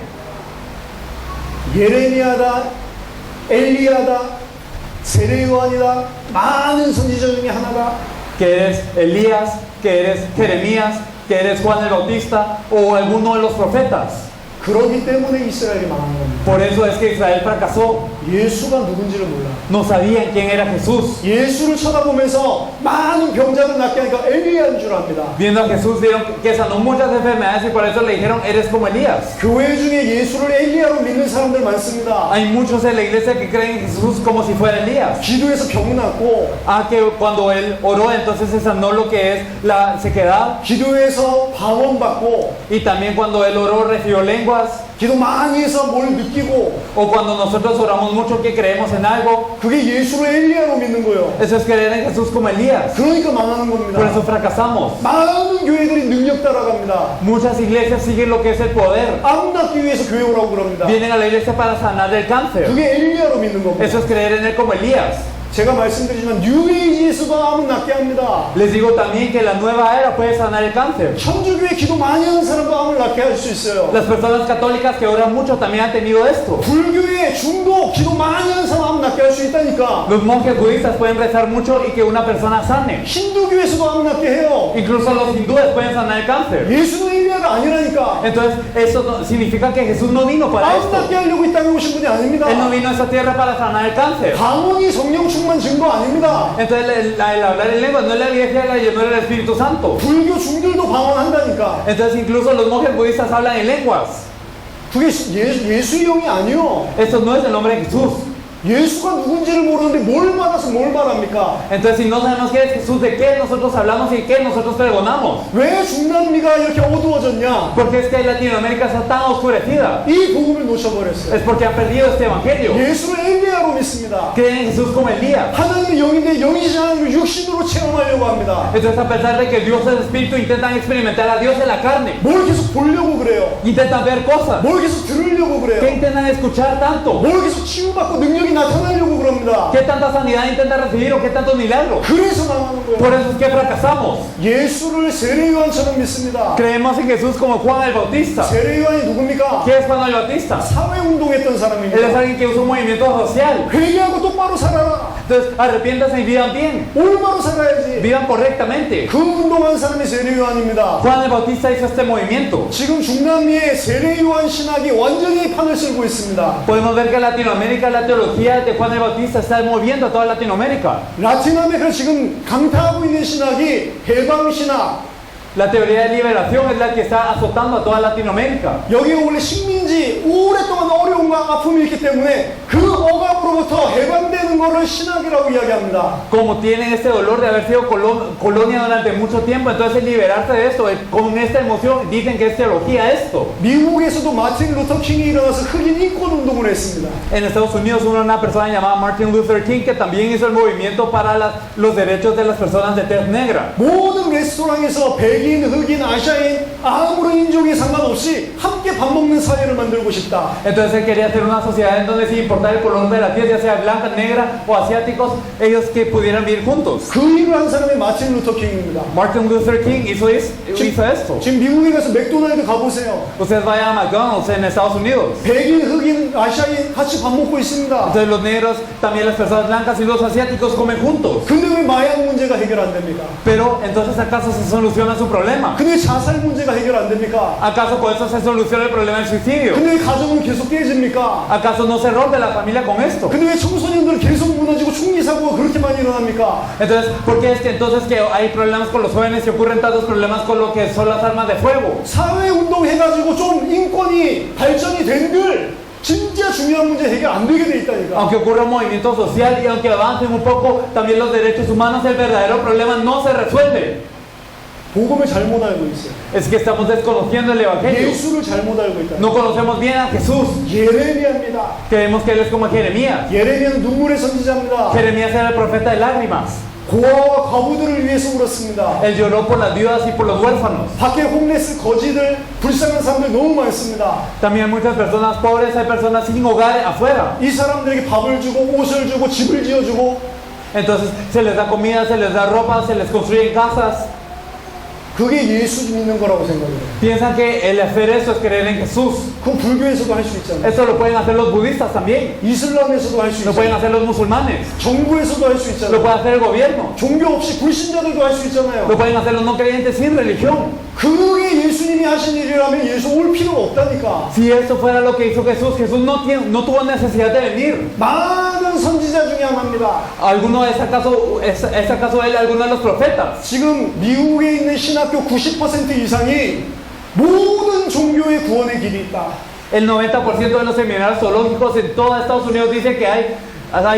예레미야다, 엘리야다, 세례요한이다, 많은 선지자 중에 하나가 ¿Que eres Elías? ¿Que eres Jeremías? ¿Que eres Juan el Bautista? ¿O alguno de los profetas? 그러기 때문에 이스라엘이 망한 겁니다. Por eso es que Israel fracasó. 예수가 누군지를 몰라. No sabían quién era Jesús. 예수를 쳐다보면서 많은 병자를 낫게 하니까 엘리야인 줄 압니다. Viendo a Jesús vieron que sanó muchas enfermedades y por eso le dijeron: eres como Elías. 교회 중에 예수를 엘리야로 믿는 사람들 많습니다. Hay muchos en la iglesia que creen en Jesús como si fuera Elías. 기도해서 병 낫고, Que cuando él oró entonces se sanó lo que es la sequedad. 기도해서 방언 받고, Y también cuando él oró recibió lenguas. 기도 많이 해서 뭘 느끼고, O cuando nosotros oramos mucho que creemos en algo. 그게 예수를 엘리야로 믿는 거예요. Eso es creer en Jesús como Elías. 그러니까 망하는 Por 겁니다. eso fracasamos. 많은 교회들이 능력 따라갑니다. Muchas iglesias siguen lo que es el poder. 암 낫기 위해서 교회 오라고 그럽니다. Vienen a la iglesia para sanar del cáncer. 그게 엘리야로 믿는 겁니다. Eso es creer en él como Elías. 제가 말씀드리지만 뉴에이지에서도 암은 낫게 합니다. Les digo también que la nueva era puede sanar el cáncer. 천주교회 기도 많이 하는 사람도 암을 낫게 할 수 있어요. Las personas católicas que oran mucho también han tenido esto. 불교의 중도 기도 많이 하는 사람 암 낫게 할 수 있다니까. Los monjes budistas pueden rezar mucho y que una persona sane. 힌두교에서도 암 낫게 해요. Incluso los hindúes pueden sanar el cáncer. 예수는 엘리야가 아니라니까. Entonces, eso significa que Jesús no vino para 암 esto. 낫게 하려고 이 땅에 오신 분이 아닙니다. Él no vino a esta tierra para sanar el cáncer. 방언이 성령 충만 증거 아닙니다. Entonces, el hablar en lenguas no es la iglesia la llenó del Espíritu Santo. 불교 중들도 방언한다니까. Entonces, incluso los monjes budistas hablan en lenguas. 그게 예수의 영이 아니요. Esto no es el nombre de Jesús. 예수가 누군지를 모르는데 뭘 받아서 뭘 말합니까? Entonces, si no sabemos quién es Jesús, ¿de qué nosotros hablamos y qué nosotros pregonamos? 왜 중남미가 이렇게 어두워졌냐? Porque es que Latinoamérica está tan oscurecida. 이 복음을 놓쳐버렸어요. Es porque han perdido este evangelio. 예수를 엘리야로 믿습니다. Creen en Jesús como Elías. 하나님의 영인데 영이지 않은 육신으로 체험하려고 합니다. Entonces, a pesar de que Dios es espíritu, intentan experimentar a Dios en la carne. 뭘 계속 보려고 그래요? Intentan ver cosas. 뭘 계속 들으려고 ¿Qué 그래요? intentan escuchar tanto? 뭘 계속 치유받고 능력이 나타나려고 그럽니다. ¿Qué tanta sanidad intentan recibir o qué tantos milagros? 그래서 망하는 Por 거예요. eso es que fracasamos. 예수를 세례요한처럼 믿습니다. Creemos en Jesús como Juan el Bautista. 세례요한이 누굽니까? ¿Qué es Juan el Bautista? 사회운동했던 Él es 사람입니다. alguien que usa un movimiento social. 회개하고 똑바로 살아라. Entonces, arrepiéntanse y vivan bien. 올바로 살아야지. Vivan correctamente. 그 운동한 사람이 세례요한입니다. Juan el Bautista hizo este movimiento. 지금 중남미의 세례요한 신학이 완전히 판을 쓸고 있습니다. Podemos ver que en Latinoamérica la teología de Juan el Bautista está moviendo a toda Latinoamérica. 라틴 아메리카 지금 강타하고 있는 신학이 해방신학. La teoría de liberación es la que está azotando a toda Latinoamérica. 여기가 원래 식민지 오랫동안 어려움과 아픔이 있기 때문에 그 억압으로 하나님으로부터 해방되는 것을 신학이라고 이야기합니다. Como tienen este dolor de haber sido colonia durante mucho tiempo, entonces liberarse de esto, con esta emoción, dicen que es teología esto. 미국에서도 마틴 루터 킹이 일어나서 흑인 인권 운동을 했습니다. En Estados Unidos hubo una persona llamada Martin Luther King que también hizo el movimiento para los derechos de las personas de tez negra. 모든 레스토랑에서 백인, 흑인, 아시아인 아무런 인종에 상관없이 함께 밥 먹는 사회를 만들고 싶다. Entonces él quería hacer una sociedad en donde sin importar el color de la piel, ya sea blanca, negra o asiáticos, ellos que pudieran vivir juntos. 그 일을 한 사람이 마틴 루터 킹입니다. Martin Luther King hizo esto. 지금 미국에 가서 맥도날드 가보세요. Ustedes vayan a McDonald's en Estados Unidos. 백인, 흑인, 아시아인 같이 밥 먹고 있습니다. Entonces los negros, también las personas blancas y los asiáticos comen juntos. 근데 왜 마약 문제가 해결 안 됩니까? Pero entonces ¿acaso se soluciona su problema? 근데 왜 자살 문제가 해결 안 됩니까? ¿Acaso por eso se soluciona el problema del suicidio? 근데 왜 가정은 계속 깨집니까? ¿Acaso no se rompe la familia con esto? 근데 왜 청소년들은 계속 무너지고 총기 사고가 그렇게 많이 일어납니까? Entonces, ¿por qué es que entonces que hay problemas con los jóvenes y ocurren tantos problemas con lo que son las armas de fuego? 사회 운동 해가지고 좀 인권이 발전이 된들 진짜 중요한 문제 해결 안 되게 돼 있다니까. Aunque ocurra un movimiento social y aunque avancen un poco también los derechos humanos, el verdadero problema no se resuelve. 복음을 잘못 알고 있어요. Es que estamos desconociendo el evangelio. 예수를 잘못 알고 있다. No conocemos bien a Jesús. 예레미야입니다. Creemos que él es como Jeremías. 예레미야는 눈물의 선지자입니다. Jeremías era el profeta de lágrimas. 고아와 과부들을 위해서 울었습니다. Él lloró por las viudas y por los huérfanos. 밖에 홈레스 거지들 불쌍한 사람들 너무 많습니다. También hay muchas personas pobres, hay personas sin hogar afuera. 이 사람들에게 밥을 주고 옷을 주고 집을 지어주고 Entonces se les da comida, se les da ropa, se les construyen casas. 그게 예수 믿는 거라고 생각해요. Piensan que el hacer eso es creer en Jesús. 그건 불교에서도 할 수 있잖아요. Eso lo pueden hacer los budistas también. 이슬람에서도 할 수 Lo pueden 있잖아요. hacer los musulmanes. 정부에서도 할 수 Lo 있잖아요. puede hacer el gobierno. 종교 없이 불신자들도 할 수 있잖아요. Lo pueden hacer los no creyentes sin religión. 그게 예수님이 하신 일이라면 예수 올 필요가 없다니까. Si eso fuera lo que hizo Jesús, Jesús no tuvo necesidad de venir. 많은 선지자 중에 하나입니다. ¿Alguno es acaso él alguno de los profetas? 지금 미국에 있는 신학교 90% 이상이 모든 종교의 구원의 길이 있다. El 90% de los seminarios zoológicos en toda Estados Unidos dicen que hay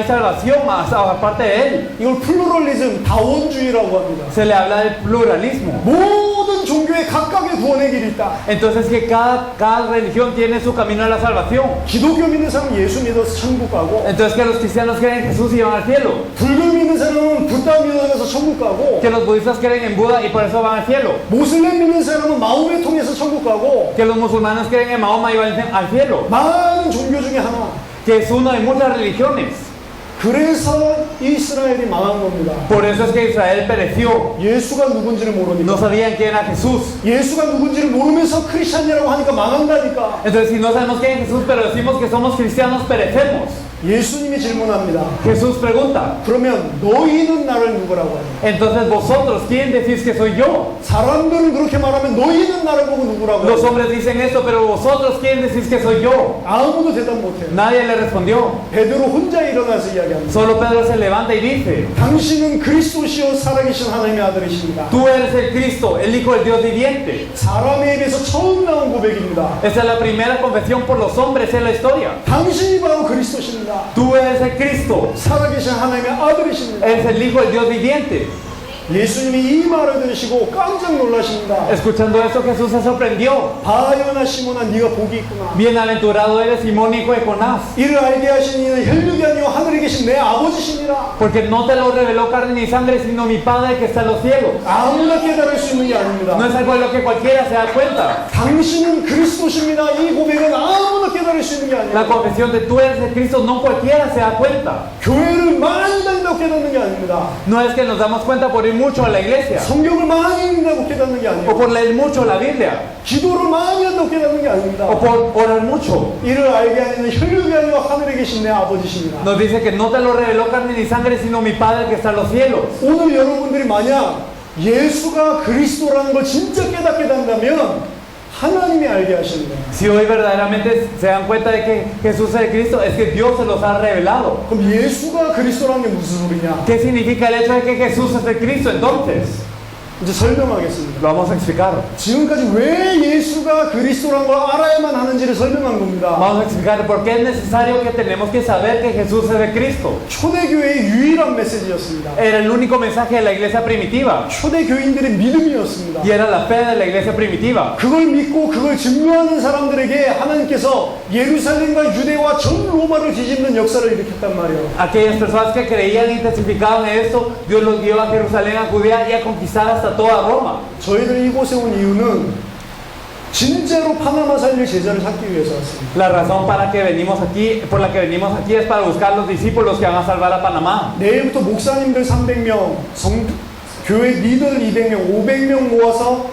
salvación aparte de él. 이걸 플루럴리즘, 다원주의라고 합니다. Se le habla del pluralismo. 모든 종교의 각각의 구원의 길이 있다. Entonces que cada religión tiene su camino a la salvación. 기독교 믿는 사람은 예수 믿어서 천국 가고, Entonces que los cristianos creen en Jesús y van al cielo. 불교 믿는 사람은 부다 믿어서 천국 가고, Que los budistas creen en Buda y por eso van al cielo. 모슬렘 믿는 사람은 마음을 통해서 천국 가고, Que los musulmanes creen en Mahoma y van al cielo. 많은 종교 중에 하나. Que es uno de muchas religiones. 그래서 이스라엘이 망한 겁니다. Por eso es que Israel pereció. 예수가 누군지를 No 모르니까. sabían quién era Jesús. 예수가 누군지를 모르면서 크리스찬이라고 하니까 망한다니까. Entonces si no sabemos quién es Jesús, pero decimos que somos cristianos, perecemos. 예수님이 질문합니다. Jesús pregunta. 그러면 너희는 나를 누구라고 하냐? Entonces vosotros, ¿quién decís que soy yo? 사람들은 그렇게 말하면 너희는 나를 보고 누구라고 Los 하냐? hombres dicen esto, pero vosotros, ¿quién decís que soy yo? 아무도 대답 못해요. Nadie le respondió. 베드로 혼자 일어나서 이야기합니다. Solo Pedro se levanta y dice, 당신은 그리스도시요 살아계신 하나님의 아들이십니다. tú eres el Cristo, el Hijo del Dios viviente. 사람의 입에서 처음 나온 고백입니다. Esta es la primera confesión por los hombres en la historia. 당신이 바로 그리스도십니다. Tú eres el Cristo, 살아계신 하나님의 아들이십니다. eres el Hijo del Dios viviente. 예수님이 이 말을 들으시고 깜짝 놀라십니다. Escuchando eso, Jesús se sorprendió. 바요나 시몬아 네가 복이 있구나. Bienaventurado eres Simón, hijo de Jonás, 이를 알게 하신 이는 혈육이 아니요 하늘에 계신 내 아버지시니라. porque no te lo reveló carne ni sangre, sino mi Padre que está en los cielos. 아무나 깨달을 수 있는 게 No 아닙니다. es algo de lo que cualquiera se da cuenta. 당신은 그리스도십니다. 이 고백은 아무나 깨달을 수 있는 게 La 아닙니다. confesión de tú eres el Cristo, no cualquiera se da cuenta. 교회를 많이 다닌다고 깨닫는 게 아닙니다. No es que nos damos cuenta por ir mucho a la iglesia 성경을 많이 읽는다고 깨닫는 게 o 아니에요. por leer mucho la Biblia 기도를 많이 한다고 깨닫는 게 아닙니다. o por orar mucho. 이를 알게 하는 혈육이 아니라 하늘에 계신 내 아버지십니다. Nos dice que no te lo reveló carne ni sangre, sino mi Padre que está en los cielos. 오늘 여러분들이 만약 예수가 그리스도라는 걸 진짜 깨닫게 된다면 하나님이 알게 하시는 거예요. Si hoy verdaderamente se dan cuenta de que Jesús es el Cristo, es que Dios se los ha revelado. 그럼 예수가 그리스도라는 게 무슨 소리냐? ¿Qué significa el hecho de que Jesús es el Cristo entonces? 이제 설명하겠습니다. Lo vamos a explicar. 지금까지 왜 예수가 그리스도란 걸 알아야만 하는지를 설명한 겁니다. Vamos a explicar por qué es necesario que tenemos que saber que Jesús es de Cristo. 초대교회의 유일한 메시지였습니다. Era el único mensaje de la iglesia primitiva. 초대교인들의 믿음이었습니다. Y era la fe de la iglesia primitiva. 그걸 믿고 그걸 증거하는 사람들에게 하나님께서 예루살렘과 유대와 전 로마를 뒤집는 역사를 일으켰단 말이에요. Aquellas personas que creían y testificaban en esto, Dios los guió a Jerusalén, a Judea y a conquistar hasta toda Roma. 저희들 이곳에 온 이유는 진짜로 파나마 살릴 제자를 찾기 위해서 왔습니다. La razón para que venimos aquí, por la que venimos aquí es para buscar los discípulos que van a salvar a Panamá. 내일부터 목사님들 300명, 교회 리더들 200명, 500명 모아서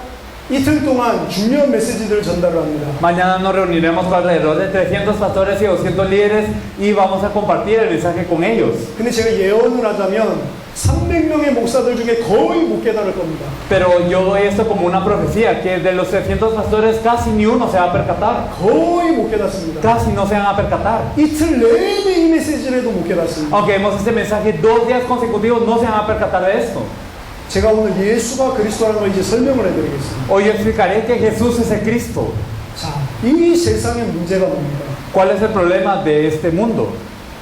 이틀 동안 중요한 메시지들을 전달을 합니다. Mañana nos reuniremos con alrededor de 300 pastores y 200 líderes y vamos a compartir el mensaje con ellos. 근데 제가 예언을 하자면 300명의 목사들 중에 거의 못 깨달을 겁니다. Pero yo doy esto como una profecía, que de los 300 pastores casi ni uno se va a percatar. 거의 못 깨닫습니다. Casi no se van a percatar. 이틀 내내 이 메시지를 해도 못 깨닫습니다. Aunque vemos este mensaje 2 días consecutivos, no se van a percatar de esto. 제가 오늘 예수가 그리스도라는 걸 이제 설명을 해드리겠습니다. Hoy explicaré que Jesús es el Cristo. 자, 이 세상의 문제가 뭡니까? ¿Cuál es el problema de este mundo?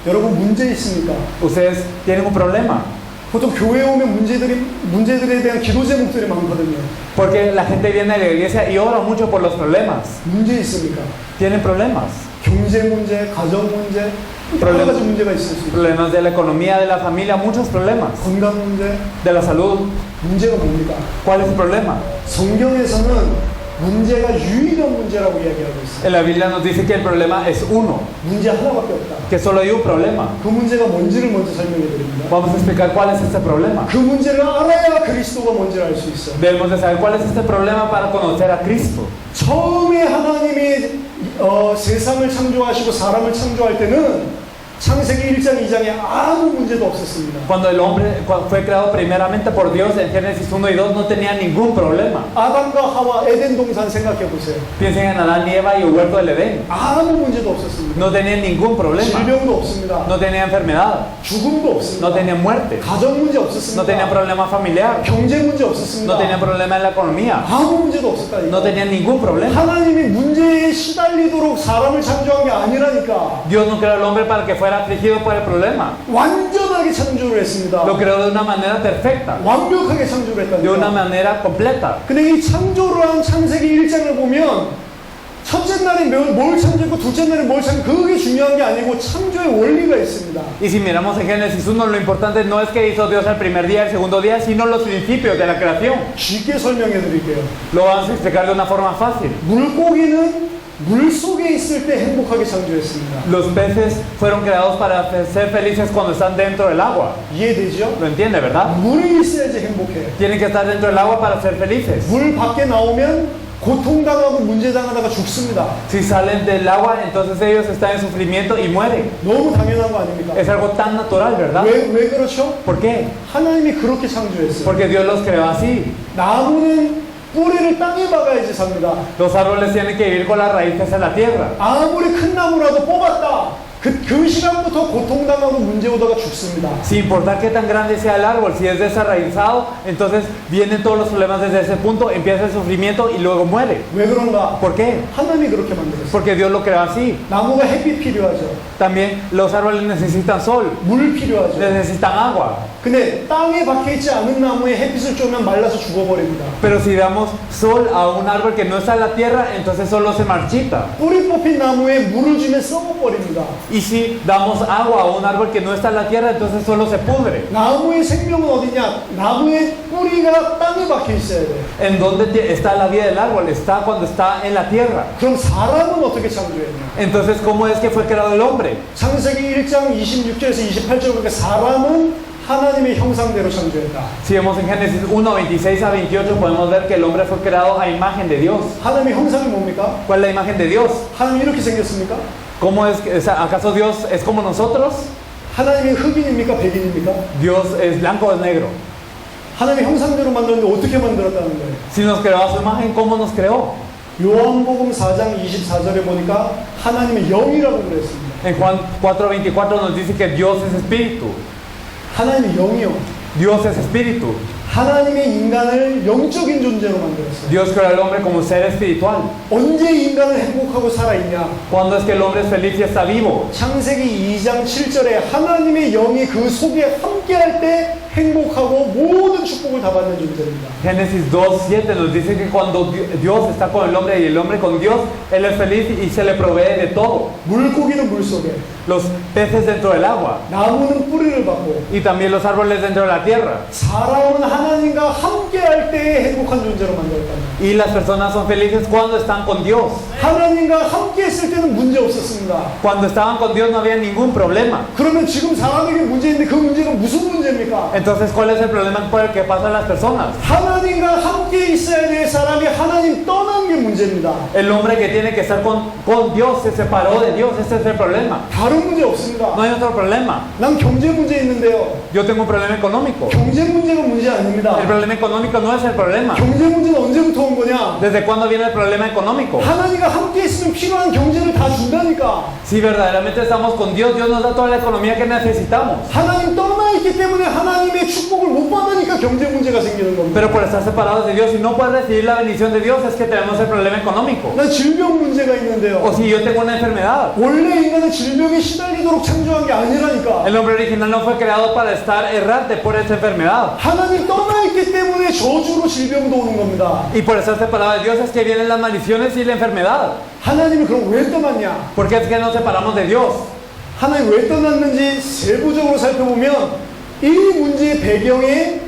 여러분 문제 있습니까? Ustedes tienen un problema. 보통 교회에 오면 문제들에 대한 기도 제목들이 많거든요. Porque la gente viene a la iglesia y ora mucho por los problemas. 문제 있습니까? Tienen problemas. 경제 문제, 가정 문제, 여러 가지 문제가 있을 수 있습니다. Problemas de la economía, de la familia, muchos problemas. 건강 문제, De la salud. 문제가 뭡니까? ¿Cuál es el problema? 성경에서는 문제가 유일한 문제라고 이야기하고 있어요. En la Biblia nos dice que el problema es uno, 문제 하나밖에 없다. que solo hay un problema. 그 문제가 뭔지를 먼저 설명해 드립니다. Vamos a explicar cuál es este problema. 그 문제를 알아야 그리스도가 뭔지를 알 수 있어요. Debemos de saber cuál es este problema para conocer a Cristo. 처음에 하나님이 세상을 창조하시고 사람을 창조할 때는 창세기 1장 2장에 아무 문제도 없었습니다. Cuando el hombre fue creado primeramente por Dios en Génesis 1 y 2 no tenía ningún problema. 아담과 하와 에덴 동산 생각해 보세요. Piensen en Adán y Eva y el huerto del Edén. 아무 문제도 없었습니다. No tenían ningún problema. 질병도 없습니다. No tenían enfermedad. 죽음도 없습니다. No tenían muerte. 가정 문제 없었습니다. No tenían problema familiar. 경제 문제 없었습니다. No tenían problema en la economía. 아무 문제도 없었다니까. No tenían ningún problema. 하나님이 문제에 시달리도록 사람을 창조한 게 아니라니까. Dios no creó al hombre para que fuera afligido por el problema. 완전하게 창조를 했습니다. Lo creó de una manera perfecta, 완벽하게 창조를 de una 했다니까. manera completa. 근데 이 창조를 한 창세기 1장을 보면 첫째 날에 뭘 창조했고 둘째 날에 뭘 창조했고 그게 중요한 게 아니고 창조의 원리가 있습니다. Y si miramos en Génesis 1, lo importante no es que hizo Dios el primer día, el segundo día, sino los principios de la creación. 쉽게 설명해 드릴게요. Lo vamos a explicar de una forma fácil. 물고기는 물 속에 있을 때 행복하게 창조했습니다. Los peces fueron creados para ser felices cuando están dentro del agua. 이해되죠? ¿Lo entiende, verdad? 물이 있어야지 행복해. Tienen que estar dentro del agua para ser felices. 물 밖에 나오면 고통당하고 문제당하다가 죽습니다. Si salen del agua, entonces ellos están en sufrimiento y mueren. 너무 당연한 거 아닙니까? Es algo tan natural, ¿verdad? 왜 그렇죠? ¿Por qué? 하나님이 그렇게 창조했어요. Porque Dios los creó así. 나무는 뿌리를 땅에 박아야지 삽니다. Los árboles tienen que vivir con las raíces en la tierra. 아무리 큰 나무라도 뽑았다. 그 시간부터 고통당하고 문제 오다가 죽습니다. Sin importar qué tan grande sea el árbol, si es desarraizado, entonces vienen todos los problemas desde ese punto, empieza el sufrimiento y luego muere. 왜 그런가? ¿Por qué? 하나님이 그렇게 만들었어요. Porque Dios lo creó así. 나무가 햇빛 필요하죠. También los árboles necesitan sol, 물 필요하죠. necesitan agua. 근데 땅에 박혀있지 않은 나무에 햇빛을 쬐면 말라서 죽어버립니다. Pero si damos sol a un árbol que no está en la tierra, entonces solo se marchita. 뿌리 뽑힌 나무에 물을 주면 썩어버립니다. Y si damos agua a un árbol que no está en la tierra, entonces solo se pudre. 나무의 생명은 어디냐? 나무의 뿌리가 땅에 박혀 있어야 돼. ¿En dónde está la vida del árbol? Está cuando está en la tierra. 그럼 사람은 어떻게 창조했냐? Entonces, ¿cómo es que fue creado el hombre? 창세기 1장 26절에서 28절 보니까 사람은 하나님의 형상대로 창조했다. Si vemos en Génesis 1, 26 a 28, podemos ver que el hombre fue creado a imagen de Dios. 하나님의 형상이 뭡니까? ¿Cuál es la imagen de Dios? 하나님 이렇게 생겼습니까? ¿Cómo es? ¿Acaso Dios es como nosotros? 하나님이 흑인입니까? 백인입니까? Dios es blanco o es negro. 하나님의 형상대로 만들었는데 어떻게 만들었다는 거예요? Si nos creó a su imagen, ¿cómo nos creó? 요한복음 4장 24절에 보니까 하나님의 영이라고 그랬습니다. En Juan 4:24 nos dice que Dios es espíritu. 하나님의 영이요. Dios es espíritu. 하나님의 인간을 영적인 존재로 만들었어요. Dios creó al hombre como un ser espiritual. 언제 인간은 행복하고 살아있냐? ¿Cuándo es que el hombre es feliz y está vivo? 창세기 2장 7절에 하나님의 영이 그 속에 함께할 때 행복하고 모든 축복을 다 받는 존재입니다. Génesis 2:7 nos dice que cuando Dios está con el hombre y el hombre con Dios, él es feliz y se le provee de todo. 물고기는 물속에, Los peces dentro del agua 나무는 뿌리를 받고, y también los árboles dentro de la tierra. 사람은 하나님과 함께할 때에 행복한 존재로 만들었답니다. Y las personas son felices cuando están con Dios. 하나님과 함께했을 때는 문제 없었습니다. Cuando estaban con Dios no había ningún problema. 그러면 지금 사람에게 문제인데 그 문제가 무슨 문제입니까? Entonces, ¿cuál es el problema por el que pasan las personas? 하나님과 함께 있어야 될 사람이 하나님 떠난 게 문제입니다. El hombre que tiene que estar con Dios se separó de Dios. Ese es el problema. 다른 문제 없습니다. No hay otro problema. 난 경제 문제 있는데요. Yo tengo un problema económico. 경제 문제가 문제 아닙니다. El problema económico no es el problema. 경제 문제는 언제부터 온 거냐? ¿Desde cuándo viene el problema económico? 하나님과 함께 있으면 필요한 경제를 다 준다니까. Si verdaderamente estamos con Dios, Dios nos da toda la economía que necesitamos. 하나님 떠나 있기 때문에 하나님의 축복을 못 받으니까 경제 문제가 생기는 겁니다. Pero por estar separados de Dios y no poder recibir la bendición de Dios es que tenemos el problema económico. 난 질병 문제가 있는데요. O si yo tengo una enfermedad. 원래 인간은 질병에 시달리도록 창조한 게 아니라니까. El hombre original no fue creado para estar errante por esa enfermedad. 하나님 떠나 있기 때문에 저주로 질병도 오는 겁니다. Y por estar separado de Dios es que vienen las maldiciones y la enfermedad. 하나님이 그럼 왜 떠났냐? ¿Por qué es que nos separamos de Dios? 하나님 왜 떠났는지 세부적으로 살펴보면 이 문제의 배경에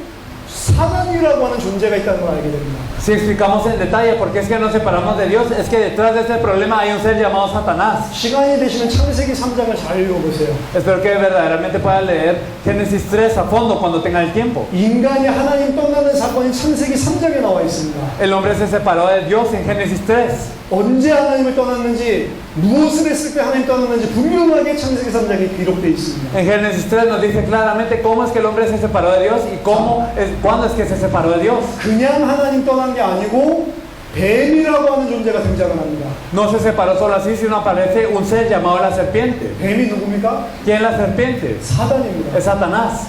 사단이라고 하는 존재가 있다는 걸 알게 됩니다. Si explicamos en detalle por qué es que nos separamos de Dios, es que detrás de este problema hay un ser llamado Satanás. 시간이 되시면 창세기 3장을 잘 읽어보세요. Espero que verdaderamente puedan leer Génesis 3 a fondo cuando tengan el tiempo. 인간이 하나님 떠나는 사건이 창세기 3장에 나와 있습니다. El hombre se separó de Dios en Génesis 3. 언제 하나님을 떠났는지, 무엇을 했을 때 하나님 떠났는지 분명하게 창세기 3장에 기록되어 있습니다. En Génesis 3 nos dice claramente cómo es que el hombre se separó de Dios y cuándo es que se separó de Dios. 그냥 하나님 떠난 게 아니고 뱀이라고 하는 존재가 등장을 합니다. No se separó solo así, sino aparece un ser llamado la serpiente. 뱀이 누굽니까? ¿Quién es la serpiente? 사단입니다. Es Satanás.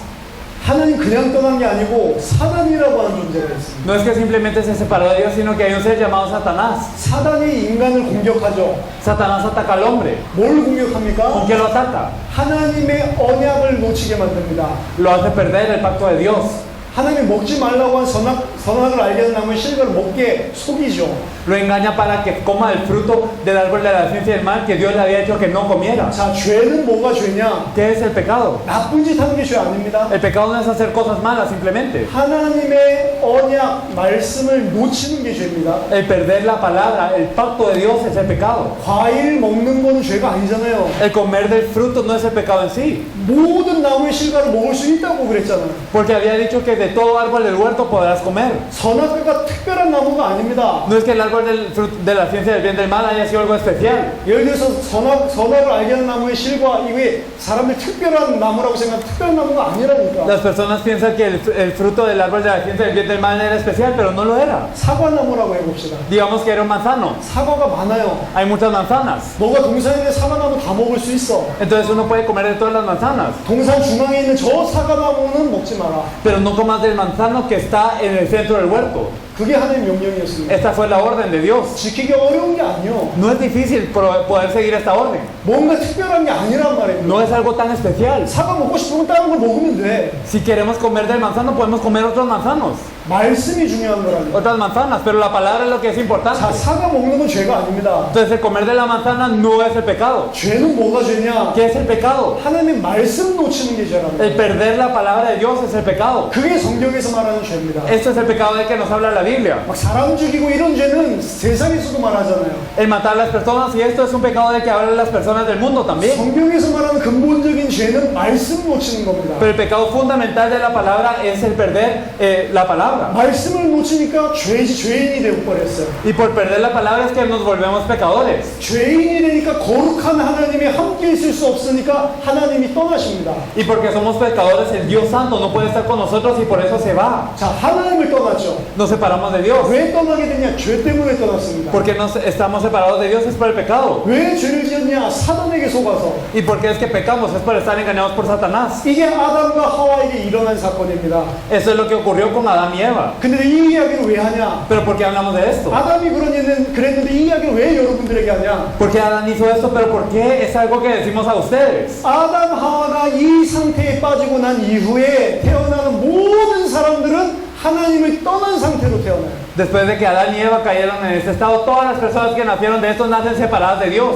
하나님 그냥 떠난 게 아니고 사단이라고 하는 존재가 있습니다. No es que simplemente se separó de Dios, sino que hay un ser llamado Satanás. 사단이 인간을 공격하죠. Satanás ataca al hombre. 뭘 공격합니까? ¿Con qué lo ataca? 하나님의 언약을 놓치게 만듭니다. Lo hace perder el pacto de Dios. 하나님이 먹지 말라고 한 선악을 알게 된 나무의 실과를 먹게 속이죠. Lo engaña para que coma el fruto del árbol de la ciencia del mal que Dios le había dicho que no comiera. 자, 죄는 뭐가 죄냐? ¿Qué es el pecado? 나쁜 짓 하는 게 죄 아닙니다. El pecado no es hacer cosas malas simplemente. 하나님의 언약, 말씀을 놓치는 게 죄입니다. El perder la palabra, el pacto de Dios es el pecado. 과일 먹는 거는 죄가 아니잖아요. El comer del fruto no es el pecado en sí. 모든 나무의 실과를 먹을 수 있다고 그랬잖아요. Porque había dicho que de todo árbol del huerto podrás comer. 선악과가 특별한 나무가 아닙니다. No es que el árbol de la ciencia del bien y del mal haya sido algo especial. 예를 들어서 선악을 알게 하는 나무의 실과 이게 사람들 특별한 나무라고 생각하는 특별한 나무가 아니라니까. Las personas piensan que el fruto del árbol de la ciencia del bien y del mal era especial, pero no lo era. 사과나무라고 해봅시다. Digamos que era un manzano. 사과가 많아요. Hay muchas manzanas. 너가 동산에 있는 사과나무 다 먹을 수 있어. Entonces uno puede comer de todas las manzanas. 동산 중앙에 있는 저 사과나무는 먹지 마라. Pero no comas del manzano que está en el centro del huerto. 그게 하나님 명령이었습니다. Esta fue la orden de Dios. 지키기 어려운 게 아니요. No es difícil poder seguir esta orden. 뭔가 특별한 게 아니란 말입니다. No es algo tan especial. 사과 먹고 싶으면 다른 걸 먹으면 돼. Si queremos comer del manzano, podemos comer otros manzanos, 말씀이 중요한 거라니까. otras manzanas, pero la palabra es lo que es importante. 자, 사과 먹는 건 죄가 아닙니다. Entonces el comer de la manzana no es el pecado. 죄는 뭐가 죄냐? ¿Qué es el pecado? 하나님의 말씀 놓치는 게 죄랍니다. El perder la palabra de Dios es el pecado. 그게 성경에서 말하는 죄입니다. Esto es el pecado del que nos habla la Biblia. 막 사람 죽이고 이런 죄는 세상에서도 말하잖아요. El matar a las personas, y esto es un pecado del que hablan las personas del mundo también. 성경에서 말하는 근본적인 죄는 말씀 놓치는 겁니다. Pero el pecado fundamental de la palabra es el perder la palabra. palabra. 말씀을 놓치니까 죄인이 되어버렸어요. Y por perder la palabra es que nos volvemos pecadores. 죄인이 되니까 거룩한 하나님이 함께 있을 수 없으니까 하나님이 떠나십니다. Y porque somos pecadores, el Dios Santo no puede estar con nosotros y por eso se va. 자, 하나님을 떠났죠. Nos separamos de Dios. 왜 떠나게 됐냐? 죄 때문에 떠났습니다. Porque nos estamos separados de Dios es por el pecado. 왜 죄를 지었냐? 사단에게 속아서. ¿Y por qué es que pecamos? Es por estar engañados por Satanás. 이게 아담과 하와에게 일어난 사건입니다. Eso es lo que ocurrió con Adán y Eva. 근데 이 이야기를 왜 하냐? ¿Pero por qué hablamos de esto? 아담이 그랬는데 이 이야기를 왜 여러분들에게 하냐? ¿Por qué Adán hizo esto? ¿Pero por qué es algo que decimos a ustedes? 아담 하와가 이 상태에 빠지고 난 이후에 태어나는 모든 사람들은 하나님을 떠난 상태로 태어나요. Después de que Adán y Eva cayeron en este estado, todas las personas que nacieron de esto nacen separadas de Dios.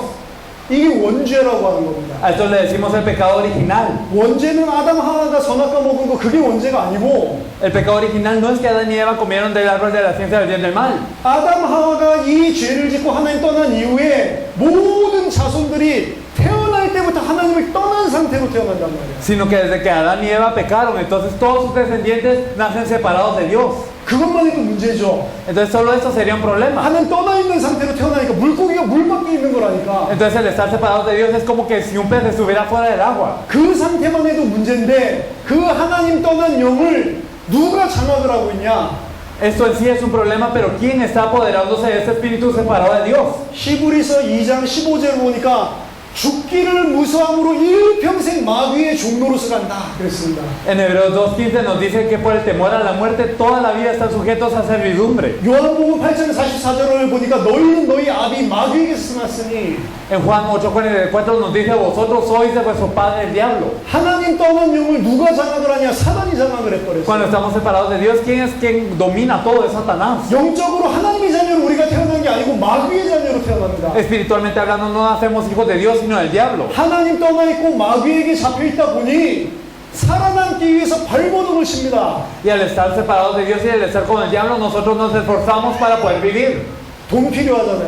이게 원죄라고 하는 겁니다. A esto le decimos el pecado original. 원죄는 아담 하와가 선악과 먹은 거 그게 원죄가 아니고 El pecado original no es que Adán y Eva comieron del árbol de la ciencia del bien y del mal. 아담 하와가 이 죄를 짓고 하나님 떠난 이후에 모든 자손들이 태어날 때부터 하나님을 떠난 상태로 태어난단 말이에요. Sino que desde que Adán y Eva pecaron, entonces todos sus descendientes nacen separados de Dios. 그것만 해도 문제죠. Entonces solo esto sería un problema. 하나님 떠나 있는 상태로 태어나니까 물고기가 물 밖에 있는 거라니까. Entonces el estar separados de Dios es como que si un pez estuviera fuera del agua. 그 상태만 해도 문제인데 그 하나님 떠난 영을 누가 장악을 하고 있냐? Esto en sí es un problema, pero ¿quién está apoderándose de este espíritu separado de Dios? 히브리서 2장 15절을 보니까 죽기를 무서함으로 일평생 마귀의 종노릇을 한다 그랬습니다. En Hebreos 2.15 nos dice que por el temor a la muerte toda la vida están sujetos a servidumbre. 요한복음 8장 44절을 보니까 너희는 너희 아비 마귀에게서 났으니 En Juan 8.44 nos dice vosotros sois de vuestro padre el diablo. 하나님 떠난 영을 누가 장악을 하냐? 사단이 장악을 해버렸어요. Cuando estamos separados de Dios, ¿quién es quien domina todo? Es Satanás. 영적으로 하나님의 자녀로 우리가 태어난 게 아니고 마귀의 자녀로 태어납니다. Espiritualmente hablando no nacemos hijos de Dios sino del diablo. 하나님 떠나 있고 마귀에게 잡혀 있다 보니 살아남기 위해서 발버둥을 칩니다. Y al estar separados de Dios y al estar con el diablo, nosotros nos esforzamos para poder vivir. 돈 필요하잖아요.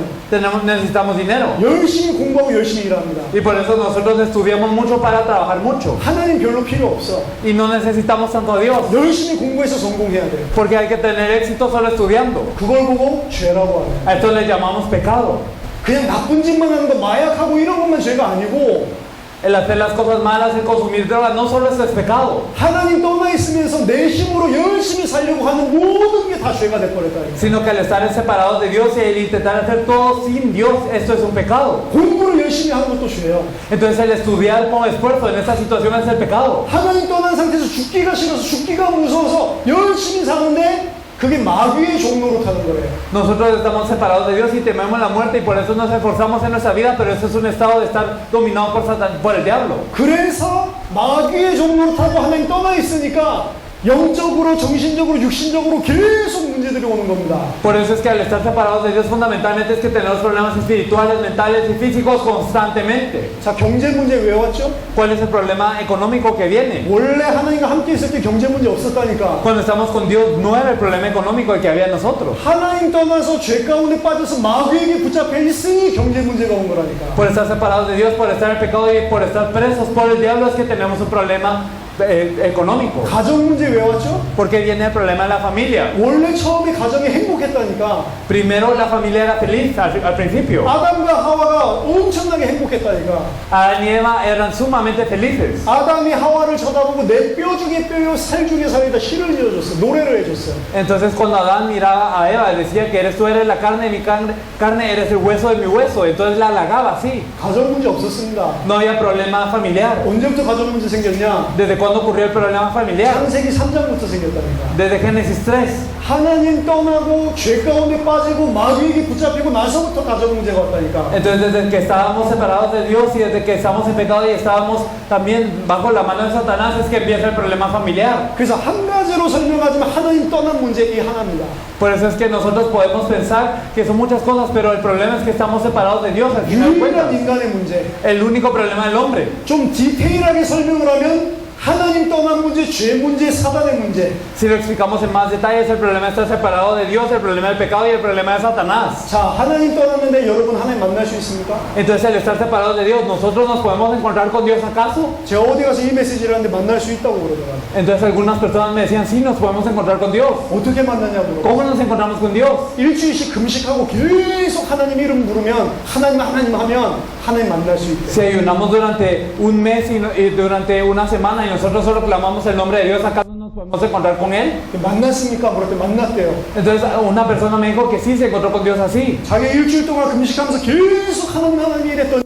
Necesitamos dinero. 열심히 공부하고 열심히 일합니다. Y por eso nosotros estudiamos mucho para trabajar mucho. 하나님 별로 필요 없어. Y no necesitamos tanto a Dios. 열심히 공부해서 성공해야 돼요. Porque hay que tener éxito solo estudiando. 그걸 보고 죄라고 하네요. A esto le llamamos pecado. 그냥 나쁜 짓만 하는 거, 마약하고 이런 것만 죄가 아니고 El hacer las cosas malas, el consumir drogas, no solo esto es pecado. 하나님 떠나 있으면서 내 힘으로 열심히 살려고 하는 모든 게 다 죄가 돼버렸다. Sino que al estar separados de Dios y el intentar hacer todo sin Dios, esto es un pecado. 공부를 열심히 하는 것도 죄예요. Entonces el estudiar con esfuerzo en esta situación es el pecado. 하나님 떠난 상태에서 죽기가 싫어서 죽기가 무서워서 열심히 사는데 그게 마귀의 종로로 타는 거예요. Nosotros estamos separados de Dios y tememos la muerte y por eso nos esforzamos en nuestra vida, pero eso es un estado de estar dominado por Satan, por el diablo. 그래서 마귀의 종로로 타고 하나님 떠나 있으니까 영적으로, 정신적으로, 육신적으로 계속 문제들이 오는 겁니다. Por eso es que al estar separados de Dios fundamentalmente es que tenemos problemas espirituales, mentales y físicos constantemente. 자, 경제 문제 왜 왔죠? ¿Cuál es el problema económico que viene? 원래 하나님과 함께 있을 때 경제 문제 없었다니까. Cuando estamos con Dios no era el problema económico el que había en nosotros. 하나님 떠나서 죄 가운데 빠져서 마귀에게 붙잡혀 있으니 경제 문제가 온 거라니까. Por estar separados de Dios, por estar en pecado y por estar presos por el diablo es que tenemos un problema económico. 가정 문제 왜 왔죠? Porque viene el problema de la familia. 원래 처음에 가정이 행복했다니까. Primero la familia era feliz al principio. 아담과 하와가 엄청나게 행복했다니까. Adán y Eva eran sumamente felices. 아담이 하와를 쳐다보고 내 뼈 중에 뼈요 살 중에 살이다 시를 지어줬어. 노래를 해줬어. Entonces cuando Adán miraba a Eva decía que eres tú eres la carne de mi carne, eres el hueso de mi hueso. Entonces la halagaba así. 가정 문제 없었습니다. No había problema familiar. 언제부터 가정 문제 생겼냐? ¿Desde cuándo ocurrió el problema familiar? 창세기 3장부터 생겼다니까. Desde Génesis 3. 하나님 떠나고 죄 가운데 빠지고 마귀에게 붙잡히고 나서부터 가정 문제가 왔다니까. Entonces desde que estábamos separados de Dios y desde que estamos en pecado y estábamos también bajo la mano de Satanás es que empieza el problema familiar. 그래서 한 가지로 설명하지만 하나님 떠난 문제 이 하나입니다. Por eso es que nosotros podemos pensar que son muchas cosas, pero el problema es que estamos separados de Dios al final de 유일한 cuentas. 인간의 문제. El único problema del hombre. 좀 디테일하게 설명을 하면 하나님 떠난 문제, 죄 문제, 사단의 문제. Si lo explicamos en más detalles, el problema está separado de Dios, el problema del pecado y el problema de Satanás. 자, 하나님 떠났는데 여러분 하나님 만날 수 있습니까? Entonces, al estar separados de Dios, ¿nosotros nos podemos encontrar con Dios acaso? 제가 어디 가서 이 메시지를 하는데 만날 수 있다고 그러더라고요. Entonces, algunas personas me decían, sí, nos podemos encontrar con Dios. 어떻게 만나냐고. ¿Cómo nos encontramos con Dios? 일주일씩 금식하고 계속 하나님 이름 부르면 하나님 하면 하나님 만날 수 있대. Si ayunamos durante un mes y durante una semana y nosotros solo clamamos el nombre de Dios, ¿acaso nos podemos encontrar con Él? 만났습니까? 그럴 때 만났대요. Entonces una persona me dijo que sí se encontró con Dios así. 자기 일주일 동안 금식하면서 계속 하나님 이랬더니